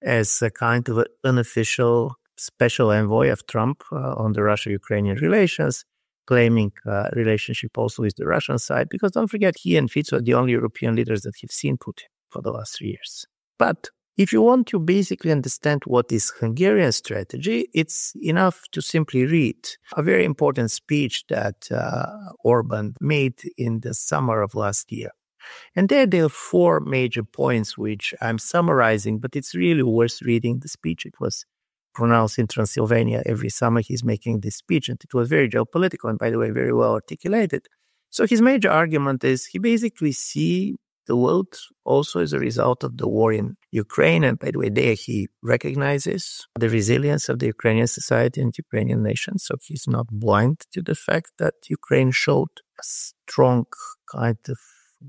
as a kind of an unofficial special envoy of Trump on the Russia-Ukrainian relations, claiming relationship also with the Russian side, because don't forget, he and Fico are the only European leaders that have seen Putin for the last 3 years. But if you want to basically understand what is Hungarian strategy, it's enough to simply read a very important speech that Orbán made in the summer of last year. And there are 4 major points which I'm summarizing, but it's really worth reading the speech. It was pronounced in Transylvania. Every summer he's making this speech, and it was very geopolitical and, by the way, very well articulated. So his major argument is he basically sees the world also as a result of the war in Ukraine. And by the way, there he recognizes the resilience of the Ukrainian society and Ukrainian nation. So he's not blind to the fact that Ukraine showed a strong kind of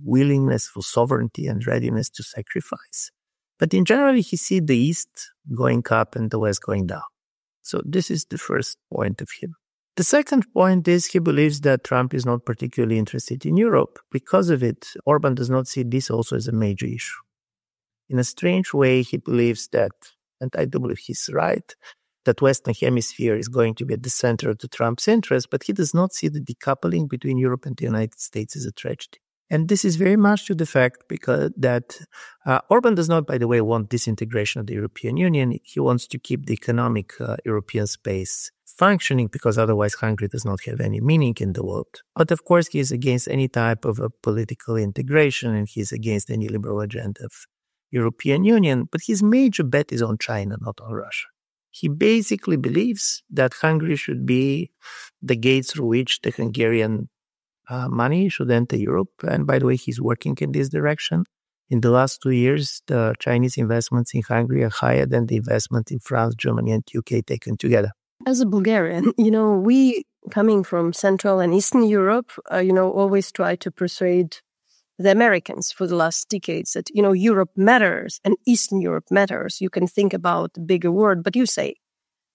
willingness for sovereignty and readiness to sacrifice. But in general, he sees the East going up and the West going down. So this is the first point of him. The second point is he believes that Trump is not particularly interested in Europe. Because of it, Orbán does not see this also as a major issue. In a strange way, he believes that, and I do believe he's right, that Western Hemisphere is going to be at the center of the Trump's interest, but he does not see the decoupling between Europe and the United States as a tragedy. And this is very much to the fact that Orbán does not, by the way, want disintegration of the European Union. He wants to keep the economic European space functioning, because otherwise Hungary does not have any meaning in the world. But of course, he is against any type of a political integration, and he's against any liberal agenda of European Union. But his major bet is on China, not on Russia. He basically believes that Hungary should be the gate through which the Hungarian money should enter Europe. And by the way, he's working in this direction. In the last 2 years, the Chinese investments in Hungary are higher than the investment in France, Germany, and UK taken together. As a Bulgarian, we coming from Central and Eastern Europe, always try to persuade the Americans for the last decades that, Europe matters and Eastern Europe matters. You can think about the bigger word, but you say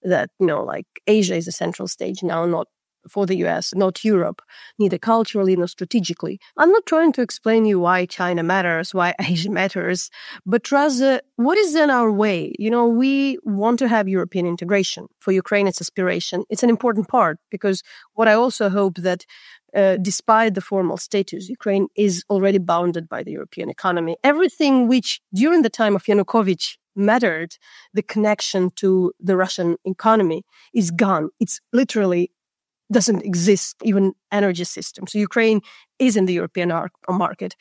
that, like Asia is a central stage now, not for the US, not Europe, neither culturally nor strategically. I'm not trying to explain you why China matters, why Asia matters, but rather, what is then our way? We want to have European integration. For Ukraine, it's aspiration. It's an important part, because what I also hope that despite the formal status, Ukraine is already bounded by the European economy. Everything which, during the time of Yanukovych, mattered, the connection to the Russian economy, is gone. It's literally doesn't exist, even energy system. So Ukraine is in the European market.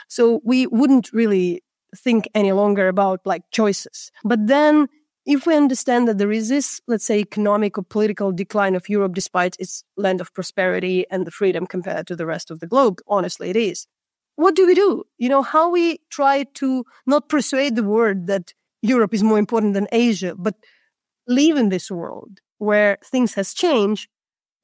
So we wouldn't really think any longer about choices. But then if we understand that there is this, let's say, economic or political decline of Europe despite its land of prosperity and the freedom compared to the rest of the globe, honestly it is, what do we do? How we try to not persuade the world that Europe is more important than Asia, but live in this world where things has changed,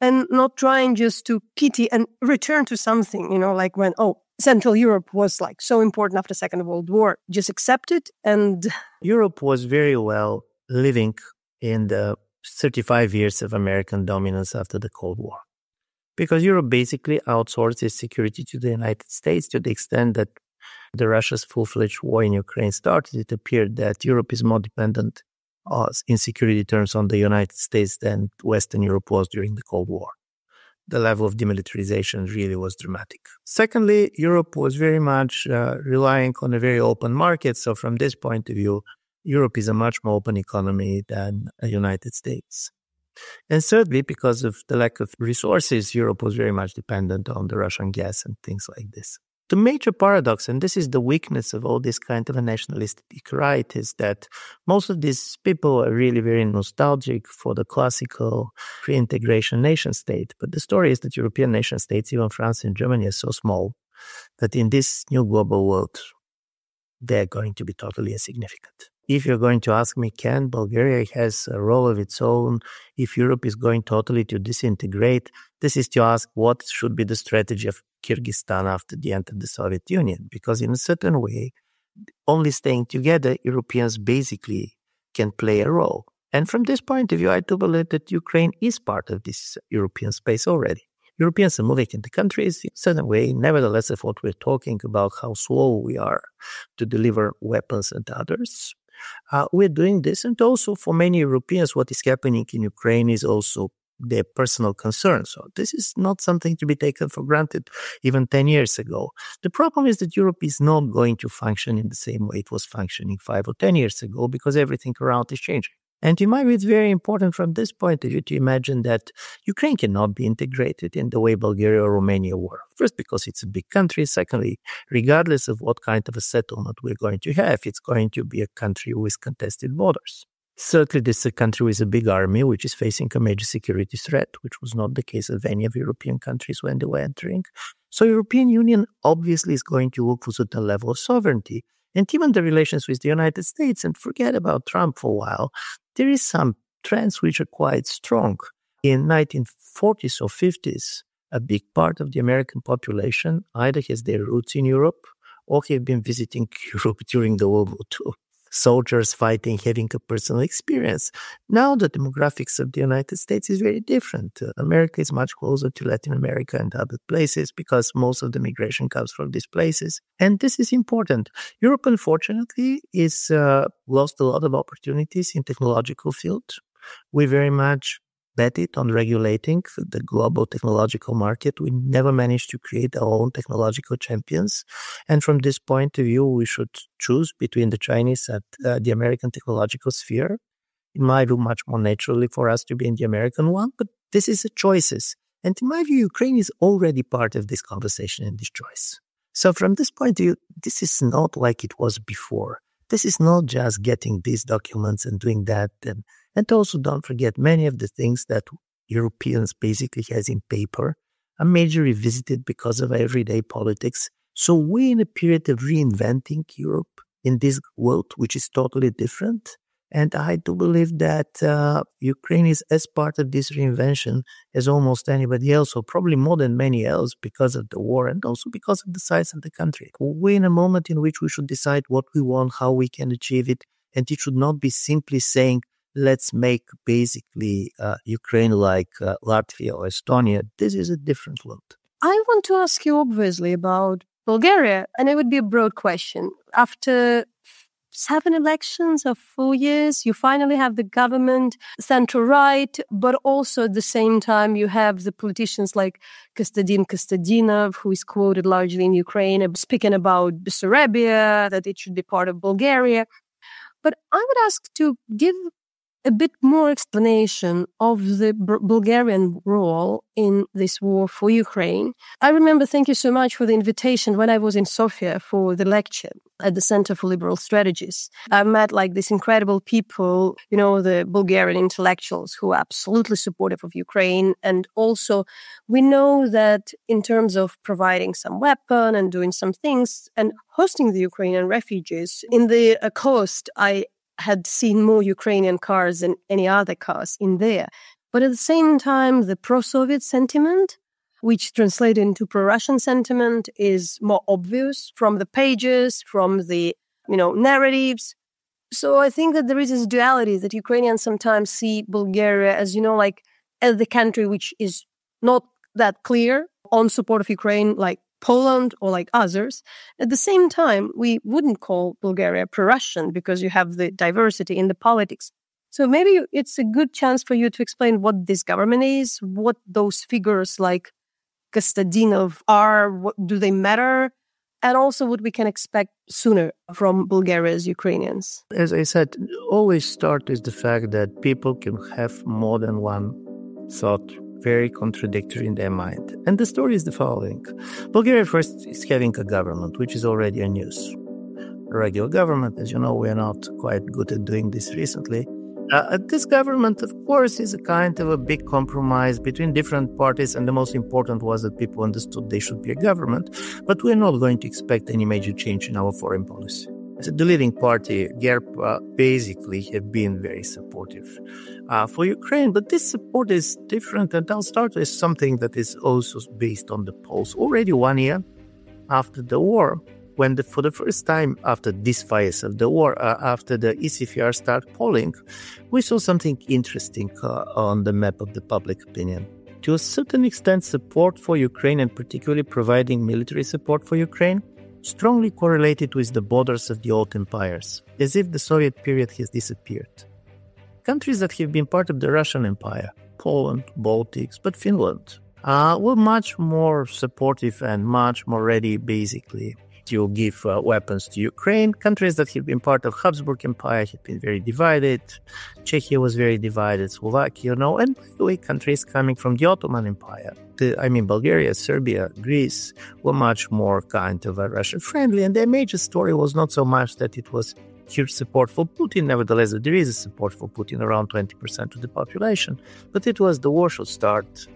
and not trying just to pity and return to something, like when, Central Europe was so important after Second World War. Just accept it and... Europe was very well living in the 35 years of American dominance after the Cold War. Because Europe basically outsourced its security to the United States to the extent that the Russia's full-fledged war in Ukraine started. It appeared that Europe is more dependent in security terms on the United States than Western Europe was during the Cold War. The level of demilitarization really was dramatic. Secondly, Europe was very much relying on a very open market. So from this point of view, Europe is a much more open economy than the United States. And thirdly, because of the lack of resources, Europe was very much dependent on the Russian gas and things like this. The major paradox, and this is the weakness of all this kind of a nationalistic right, is that most of these people are really very nostalgic for the classical pre-integration nation state. But the story is that European nation states, even France and Germany, are so small that in this new global world, they're going to be totally insignificant. If you're going to ask me, can Bulgaria has a role of its own if Europe is going totally to disintegrate? This is to ask what should be the strategy of Kyrgyzstan after the end of the Soviet Union. Because in a certain way, only staying together, Europeans basically can play a role. And from this point of view, I do believe that Ukraine is part of this European space already. Europeans are moving into countries in a certain way. Nevertheless, of what we're talking about, how slow we are to deliver weapons and others, we're doing this. And also for many Europeans, what is happening in Ukraine is also their personal concern. So this is not something to be taken for granted even 10 years ago. The problem is that Europe is not going to function in the same way it was functioning 5 or 10 years ago because everything around is changing. And in my view, it's very important from this point of view to imagine that Ukraine cannot be integrated in the way Bulgaria or Romania were. First, because it's a big country. Secondly, regardless of what kind of a settlement we're going to have, it's going to be a country with contested borders. Certainly, this is a country with a big army, which is facing a major security threat, which was not the case of any of European countries when they were entering. So European Union obviously is going to look for a certain level of sovereignty. And even the relations with the United States, and forget about Trump for a while, there is some trends which are quite strong. In 1940s or 50s, a big part of the American population either has their roots in Europe or have been visiting Europe during the World War II. Soldiers fighting, having a personal experience. Now the demographics of the United States is very different. America is much closer to Latin America and other places because most of the migration comes from these places. And this is important. Europe, unfortunately, is lost a lot of opportunities in technological field. We very much bet it on regulating the global technological market. We never managed to create our own technological champions. And from this point of view, we should choose between the Chinese and the American technological sphere. in my view, much more naturally for us to be in the American one. But this is a choices. And in my view, Ukraine is already part of this conversation and this choice. So from this point of view, this is not like it was before. This is not just getting these documents and doing that. And also don't forget, many of the things that Europeans basically has in paper are majorly revisited because of everyday politics. So we're in a period of reinventing Europe in this world, which is totally different. And I do believe that Ukraine is as part of this reinvention as almost anybody else, or probably more than many else because of the war and also because of the size of the country. We're in a moment in which we should decide what we want, how we can achieve it. And it should not be simply saying, let's make basically Ukraine like Latvia or Estonia. This is a different world. I want to ask you obviously about Bulgaria, and it would be a broad question. After 7 elections of 4 years, you finally have the government center-right, but also at the same time you have the politicians like Kostadinov, who is quoted largely in Ukraine, speaking about Bessarabia, that it should be part of Bulgaria. But I would ask to give a bit more explanation of the Bulgarian role in this war for Ukraine. I remember, thank you so much for the invitation when I was in Sofia for the lecture at the Center for Liberal Strategies. I met like these incredible people, you know, the Bulgarian intellectuals who are absolutely supportive of Ukraine. And also we know that in terms of providing some weapon and doing some things and hosting the Ukrainian refugees in the coast, I had seen more Ukrainian cars than any other cars in there. But at the same time, the pro-Soviet sentiment, which translated into pro-Russian sentiment, is more obvious from the pages, from the, narratives. So I think that there is this duality that Ukrainians sometimes see Bulgaria as, as the country which is not that clear on support of Ukraine, like Poland or like others. At the same time, we wouldn't call Bulgaria pro-Russian because you have the diversity in the politics. So maybe it's a good chance for you to explain what this government is, what those figures like Kostadinov are, what do they matter, and also what we can expect sooner from Bulgaria's Ukrainians. As I said, always start with the fact that people can have more than one thought, very contradictory in their mind. And the story is the following. Bulgaria first is having a government, which is already a news. A regular government, as you know, we are not quite good at doing this recently. This government, of course, is a kind of a big compromise between different parties, and the most important was that people understood they should be a government, but we're not going to expect any major change in our foreign policy. The leading party, GERB, basically have been very supportive for Ukraine, but this support is different, and I'll start with something that is also based on the polls. Already 1 year after the war, when for the first time after this phase of the war, after the ECFR started polling, we saw something interesting on the map of the public opinion. To a certain extent, support for Ukraine, and particularly providing military support for Ukraine, strongly correlated with the borders of the old empires, as if the Soviet period has disappeared. Countries that have been part of the Russian Empire, Poland, Baltics, but Finland, were much more supportive and much more ready, basically, to give weapons to Ukraine. Countries that have been part of Habsburg Empire have been very divided. Czechia was very divided, Slovakia, and by the way, countries coming from the Ottoman Empire, Bulgaria, Serbia, Greece, were much more kind of Russia-friendly, and their major story was not so much that it was huge support for Putin. Nevertheless, there is a support for Putin, around 20% of the population, but it was the war should start.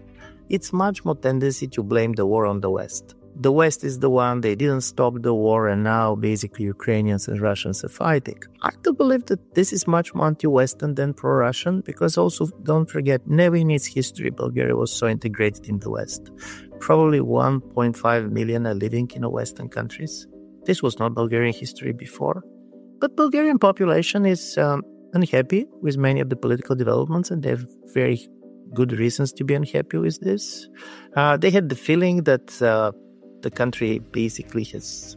It's much more tendency to blame the war on the West. The West is the one, they didn't stop the war, and now basically Ukrainians and Russians are fighting. I do believe that this is much more anti-Western than pro-Russian, because also don't forget, never in its history Bulgaria was so integrated in the West. Probably 1.5 million are living in Western countries. This was not Bulgarian history before. But Bulgarian population is unhappy with many of the political developments, and they have very good reasons to be unhappy with this. They had the feeling that the country basically has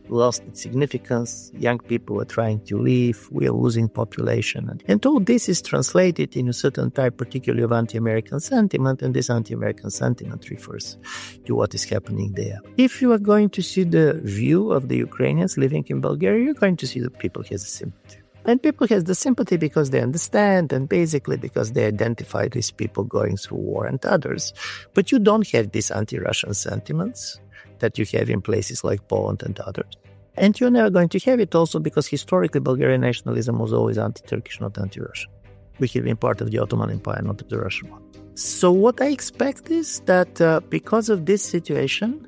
lost its significance. Young people are trying to leave. We are losing population. And all this is translated in a certain type, particularly of anti-American sentiment, and this anti-American sentiment refers to what is happening there. If you are going to see the view of the Ukrainians living in Bulgaria, you're going to see that people have sympathy. And people have the sympathy because they understand and basically because they identify these people going through war and others. But you don't have these anti-Russian sentiments that you have in places like Poland and others. And you're never going to have it also because historically Bulgarian nationalism was always anti-Turkish, not anti-Russian. We have been part of the Ottoman Empire, not of the Russian one. So what I expect is that because of this situation,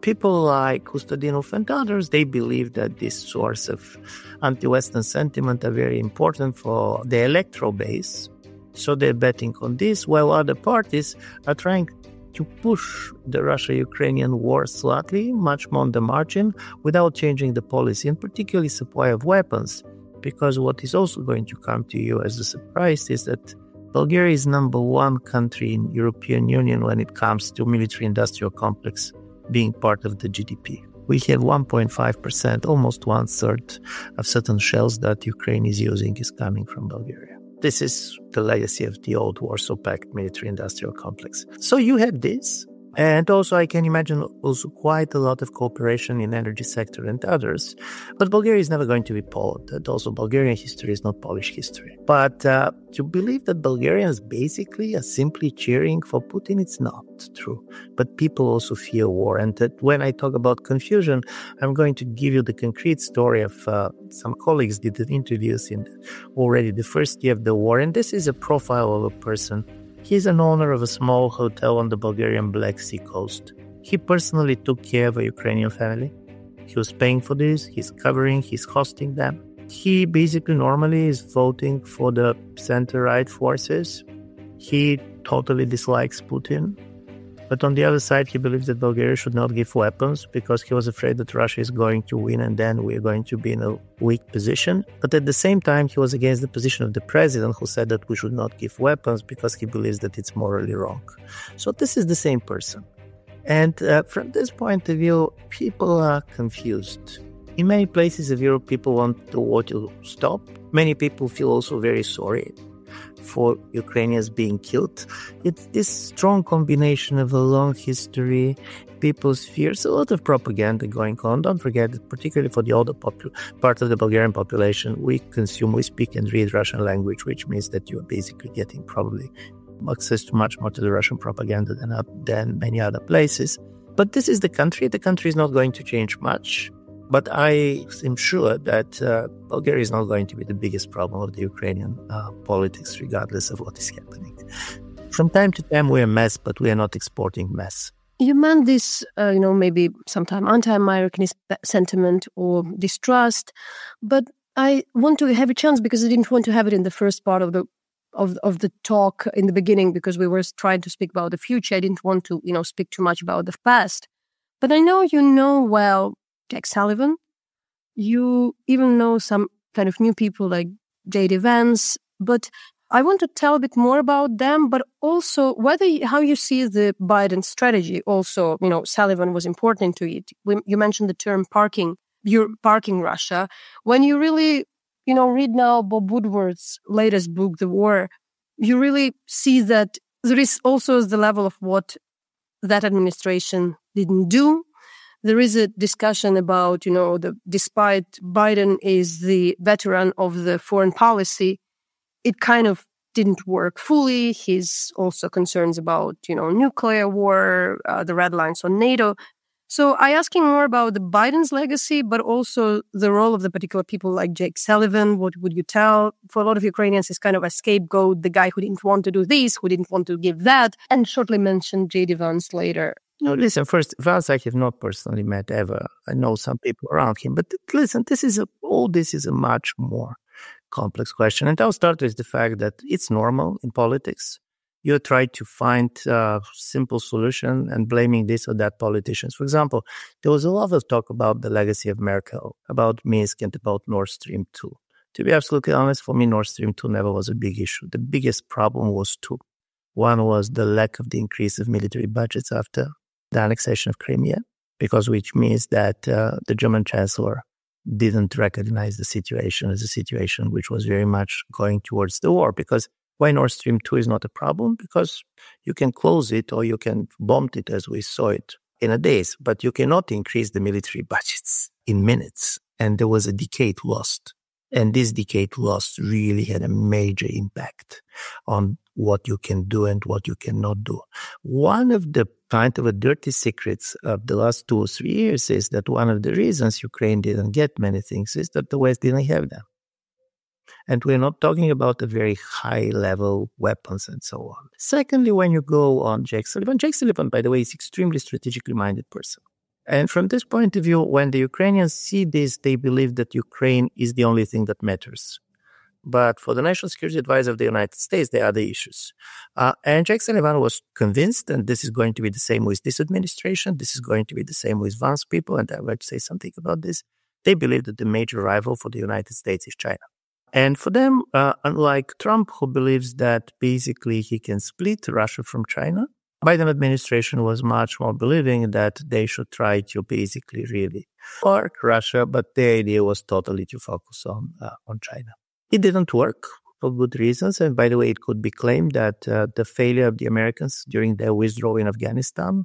people like Kostadinov and others, they believe that this source of anti-Western sentiment are very important for the electoral base. So they're betting on this, while other parties are trying to push the Russia-Ukrainian war slightly, much more on the margin, without changing the policy, and particularly supply of weapons. Because what is also going to come to you as a surprise is that Bulgaria is number one country in European Union when it comes to military-industrial complex being part of the GDP. We have 1.5%, almost one-third of certain shells that Ukraine is using is coming from Bulgaria. This is the legacy of the old Warsaw Pact military-industrial complex. So you have this. And also I can imagine also quite a lot of cooperation in energy sector and others. But Bulgaria is never going to be Poland. And also Bulgarian history is not Polish history. But to believe that Bulgarians basically are simply cheering for Putin, it's not true. But people also fear war. And that when I talk about confusion, I'm going to give you the concrete story of some colleagues did interviews in already the first year of the war. And this is a profile of a person. He's an owner of a small hotel on the Bulgarian Black Sea coast. He personally took care of a Ukrainian family. He was paying for this, he's covering, he's hosting them. He basically normally is voting for the center-right forces. He totally dislikes Putin. But on the other side, he believes that Bulgaria should not give weapons because he was afraid that Russia is going to win and then we're going to be in a weak position. But at the same time, he was against the position of the president who said that we should not give weapons because he believes that it's morally wrong. So this is the same person. And from this point of view, people are confused. In many places of Europe, people want the war to stop. Many people feel also very sorry for Ukrainians being killed. It's this strong combination of a long history, people's fears, a lot of propaganda going on. Don't forget that particularly for the older part of the Bulgarian population, we speak and read Russian language, which means that you're basically getting probably access to much more to the Russian propaganda than many other places. But this is the country. The country is not going to change much. But I am sure that Bulgaria is not going to be the biggest problem of the Ukrainian politics, regardless of what is happening. From time to time, we're a mess, but we are not exporting mess. You meant this, maybe sometime anti-Americanist sentiment or distrust, but I want to have a chance because I didn't want to have it in the first part of the talk in the beginning because we were trying to speak about the future. I didn't want to, speak too much about the past. But I know you know well Jake Sullivan. You even know some kind of new people like Vance. But I want to tell a bit more about them, but also how you see the Biden strategy. Also, Sullivan was important to it. You mentioned the term parking. You're parking Russia. When you really, read now Bob Woodward's latest book, The War, you really see that there is also the level of what that administration didn't do. There is a discussion about, despite Biden is the veteran of the foreign policy, it kind of didn't work fully. He's also concerns about, nuclear war, the red lines on NATO. So I asking more about the Biden's legacy, but also the role of the particular people like Jake Sullivan. What would you tell? For a lot of Ukrainians, he's kind of a scapegoat, the guy who didn't want to do this, who didn't want to give that, and shortly mentioned J.D. Vance later. No, listen, first, Vance I have not personally met ever. I know some people around him. But listen, this is a much more complex question. And I'll start with the fact that it's normal in politics. You try to find a simple solution and blaming this or that politicians. For example, there was a lot of talk about the legacy of Merkel, about Minsk and about Nord Stream 2. To be absolutely honest, for me, Nord Stream 2 never was a big issue. The biggest problem was two. One was the lack of the increase of military budgets after the annexation of Crimea, which means that the German chancellor didn't recognize the situation as a situation which was very much going towards the war. Because why Nord Stream 2 is not a problem? Because you can close it or you can bomb it as we saw it in a days, but you cannot increase the military budgets in minutes. And there was a decade lost And this decade loss really had a major impact on what you can do and what you cannot do. One of the kind of a dirty secrets of the last 2 or 3 years is that one of the reasons Ukraine didn't get many things is that the West didn't have them. And we're not talking about the very high-level weapons and so on. Secondly, when you go on Jake Sullivan, by the way, is an extremely strategically minded person. And from this point of view, when the Ukrainians see this, they believe that Ukraine is the only thing that matters. But for the National Security Advisor of the United States, there are other issues. And Jake Sullivan was convinced, and this is going to be the same with this administration, this is going to be the same with Vance people, and I would say something about this. They believe that the major rival for the United States is China. And for them, unlike Trump, who believes that basically he can split Russia from China, Biden administration was much more believing that they should try to basically really fork Russia, but the idea was totally to focus on China. It didn't work for good reasons, and by the way, it could be claimed that the failure of the Americans during their withdrawal in Afghanistan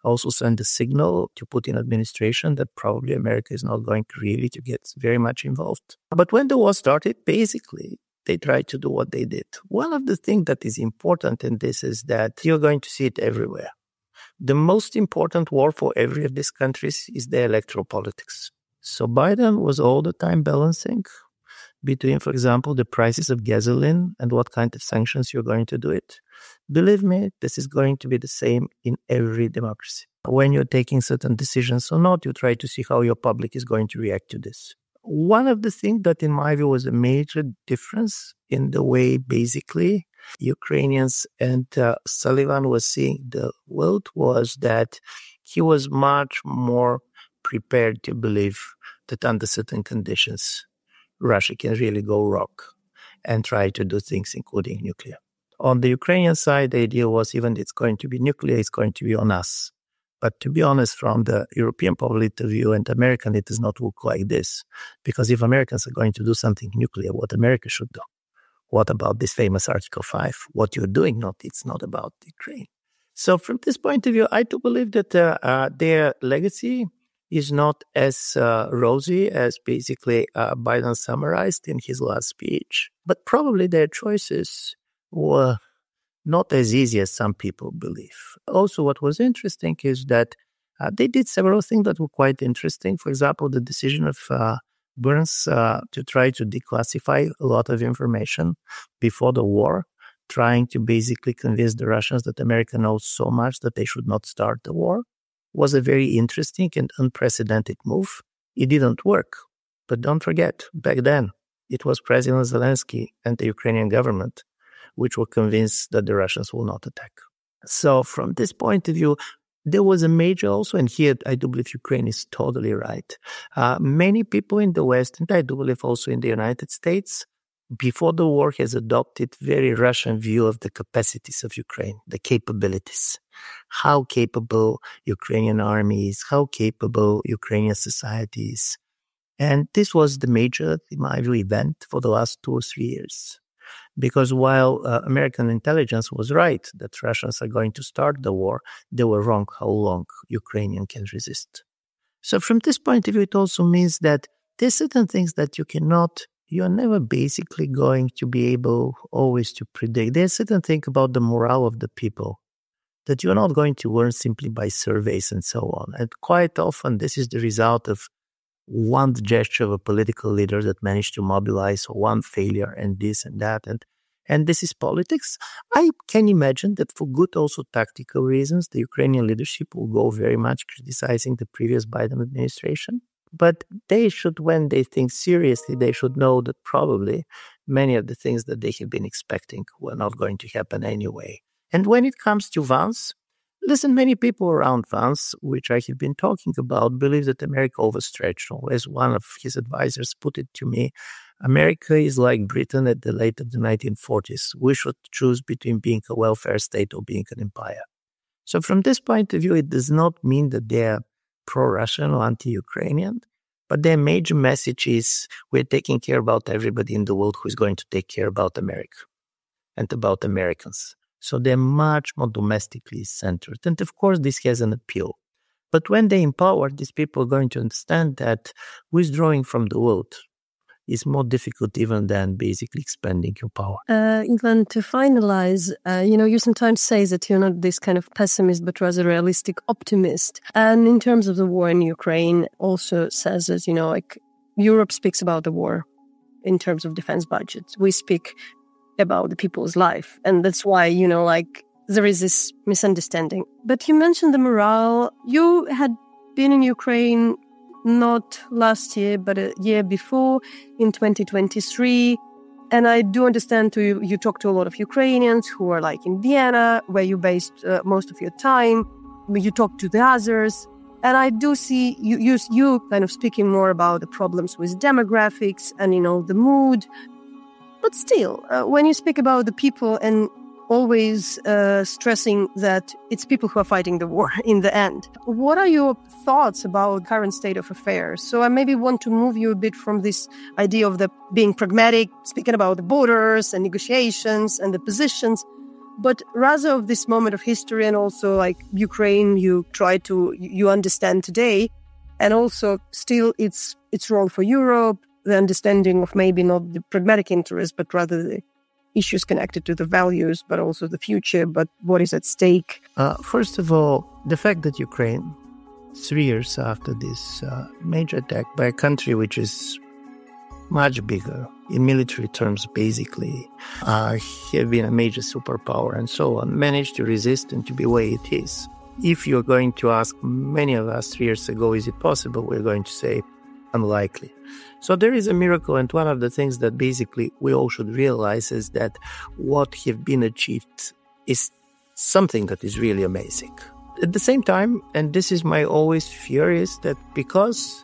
also sent a signal to Putin administration that probably America is not going really to get very much involved. But when the war started, basically, they tried to do what they did. One of the things that is important in this is that you're going to see it everywhere. The most important war for every of these countries is the electoral politics. So Biden was all the time balancing between, for example, the prices of gasoline and what kind of sanctions you're going to do it. Believe me, this is going to be the same in every democracy. When you're taking certain decisions or not, you try to see how your public is going to react to this. One of the things that, in my view, was a major difference in the way, basically, Ukrainians and Sullivan was seeing the world was that he was much more prepared to believe that under certain conditions, Russia can really go rogue and try to do things, including nuclear. On the Ukrainian side, the idea was even it's going to be nuclear, it's going to be on us. But to be honest, from the European point of view and American, it does not look like this. Because if Americans are going to do something nuclear, what America should do? What about this famous Article 5? What you're doing, it's not about Ukraine. So from this point of view, I do believe that their legacy is not as rosy as basically Biden summarized in his last speech. But probably their choices were not as easy as some people believe. Also, what was interesting is that they did several things that were quite interesting. For example, the decision of Burns to try to declassify a lot of information before the war, trying to basically convince the Russians that America knows so much that they should not start the war, was a very interesting and unprecedented move. It didn't work. But don't forget, back then, it was President Zelenskyy and the Ukrainian government which were convinced that the Russians will not attack. So from this point of view, there was a major also, and here I do believe Ukraine is totally right. Many people in the West, and I do believe also in the United States, before the war has adopted very Russian view of the capacities of Ukraine, the capabilities, how capable Ukrainian army is, how capable Ukrainian society is. And this was the major, in my view, event for the last 2 or 3 years. Because while American intelligence was right that Russians are going to start the war, they were wrong how long Ukrainian can resist. So from this point of view, it also means that there's certain things that you're never basically going to be able always to predict. There's certain things about the morale of the people that you're not going to learn simply by surveys and so on. And quite often, this is the result of one gesture of a political leader that managed to mobilize, or one failure and this and that. And this is politics. I can imagine that for good also tactical reasons, the Ukrainian leadership will go very much criticizing the previous Biden administration. But they should, when they think seriously, they should know that probably many of the things that they have been expecting were not going to happen anyway. And when it comes to Vance, listen, many people around Vance, which I have been talking about, believe that America overstretched. As one of his advisors put it to me, America is like Britain at the late of the 1940s. We should choose between being a welfare state or being an empire. So from this point of view, it does not mean that they're pro-Russian or anti-Ukrainian, but their major message is we're taking care about everybody in the world who is going to take care about America and about Americans. So they're much more domestically centered. And of course, this has an appeal. But when they empower, these people are going to understand that withdrawing from the world is more difficult even than basically expanding your power. Ivan, to finalize, you sometimes say that you're not this kind of pessimist, but rather realistic optimist. And in terms of the war in Ukraine, also says that, Europe speaks about the war in terms of defense budgets. We speak about the people's life. And that's why, there is this misunderstanding. But you mentioned the morale. You had been in Ukraine not last year, but a year before, in 2023. And I do understand you talk to a lot of Ukrainians who are in Vienna, where you based most of your time. You talk to the others. And I do see you kind of speaking more about the problems with demographics and, the mood. But still, when you speak about the people and always stressing that it's people who are fighting the war in the end. What are your thoughts about current state of affairs? So I maybe want to move you a bit from this idea of the being pragmatic, speaking about the borders and negotiations and the positions, but rather of this moment of history and also Ukraine, you understand today, and also still its role for Europe, the understanding of maybe not the pragmatic interest, but rather the issues connected to the values, but also the future, but what is at stake? First of all, the fact that Ukraine, 3 years after this major attack by a country which is much bigger in military terms, basically, have been a major superpower and so on, managed to resist and to be where it is. If you're going to ask many of us 3 years ago, is it possible? We're going to say, unlikely. So there is a miracle, and one of the things that basically we all should realize is that what have been achieved is something that is really amazing. At the same time, and this is my always fear, is that because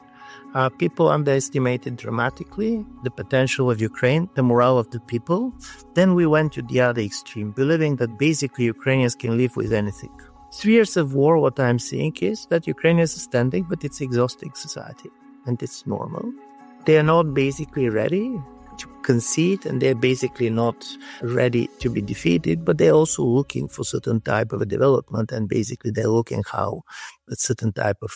people underestimated dramatically the potential of Ukraine, the morale of the people, then we went to the other extreme, believing that basically Ukrainians can live with anything. 3 years of war, what I'm seeing is that Ukrainians are standing, but it's exhausting society. And it's normal. They are not basically ready to concede, and they're basically not ready to be defeated, but they're also looking for certain type of a development, and basically they're looking how a certain type of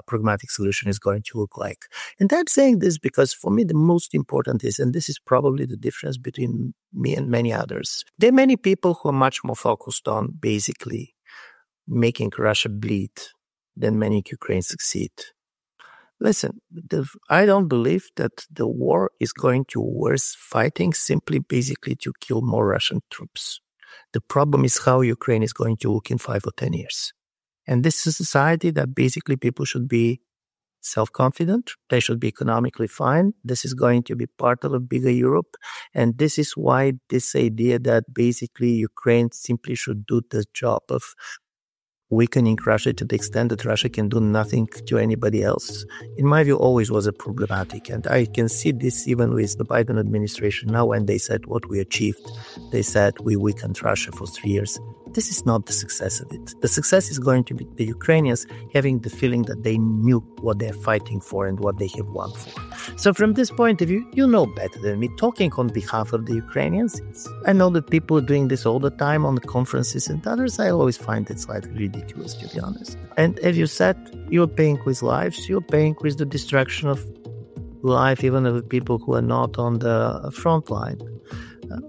pragmatic solution is going to look like. And I'm saying this because for me the most important is, and this is probably the difference between me and many others, there are many people who are much more focused on basically making Russia bleed than making Ukraine succeed. Listen, I don't believe that the war is going to worse fighting simply basically to kill more Russian troops. The problem is how Ukraine is going to look in 5 or 10 years. And this is a society that basically people should be self-confident. They should be economically fine. This is going to be part of a bigger Europe. And this is why this idea that basically Ukraine simply should do the job of weakening Russia to the extent that Russia can do nothing to anybody else, in my view, always was a problematic. And I can see this even with the Biden administration now, when they said what we achieved. They said we weakened Russia for 3 years. This is not the success of it. The success is going to be the Ukrainians having the feeling that they knew what they're fighting for and what they have won for. So from this point of view, you know better than me. Talking on behalf of the Ukrainians, I know that people are doing this all the time on the conferences and others. I always find it slightly ridiculous, to be honest. And as you said, you're paying with lives. You're paying with the destruction of life, even of the people who are not on the front line.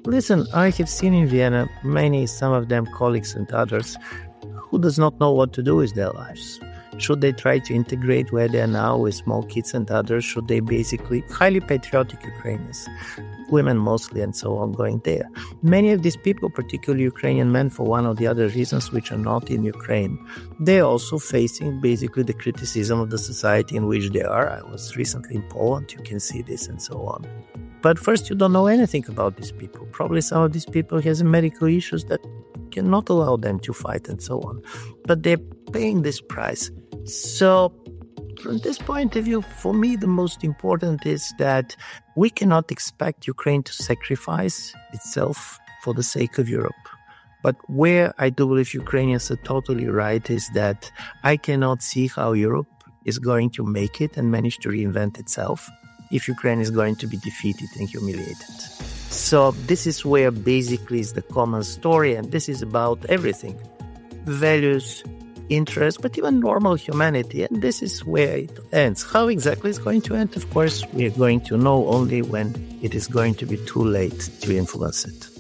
Listen, I have seen in Vienna many, some of them colleagues and others, who does not know what to do with their lives. Should they try to integrate where they are now with small kids and others? Should they basically, highly patriotic Ukrainians, women mostly and so on, going there? Many of these people, particularly Ukrainian men, for one or the other reasons which are not in Ukraine, they're also facing basically the criticism of the society in which they are. I was recently in Poland, you can see this and so on. But first, you don't know anything about these people. Probably some of these people have medical issues that cannot allow them to fight and so on. But they're paying this price. So from this point of view, for me, the most important is that we cannot expect Ukraine to sacrifice itself for the sake of Europe. But where I do believe Ukrainians are totally right is that I cannot see how Europe is going to make it and manage to reinvent itself if Ukraine is going to be defeated and humiliated. So this is where basically is the common story, and this is about everything. Values, interest, but even normal humanity. And this is where it ends. How exactly it's going to end? Of course, we are going to know only when it is going to be too late to influence it.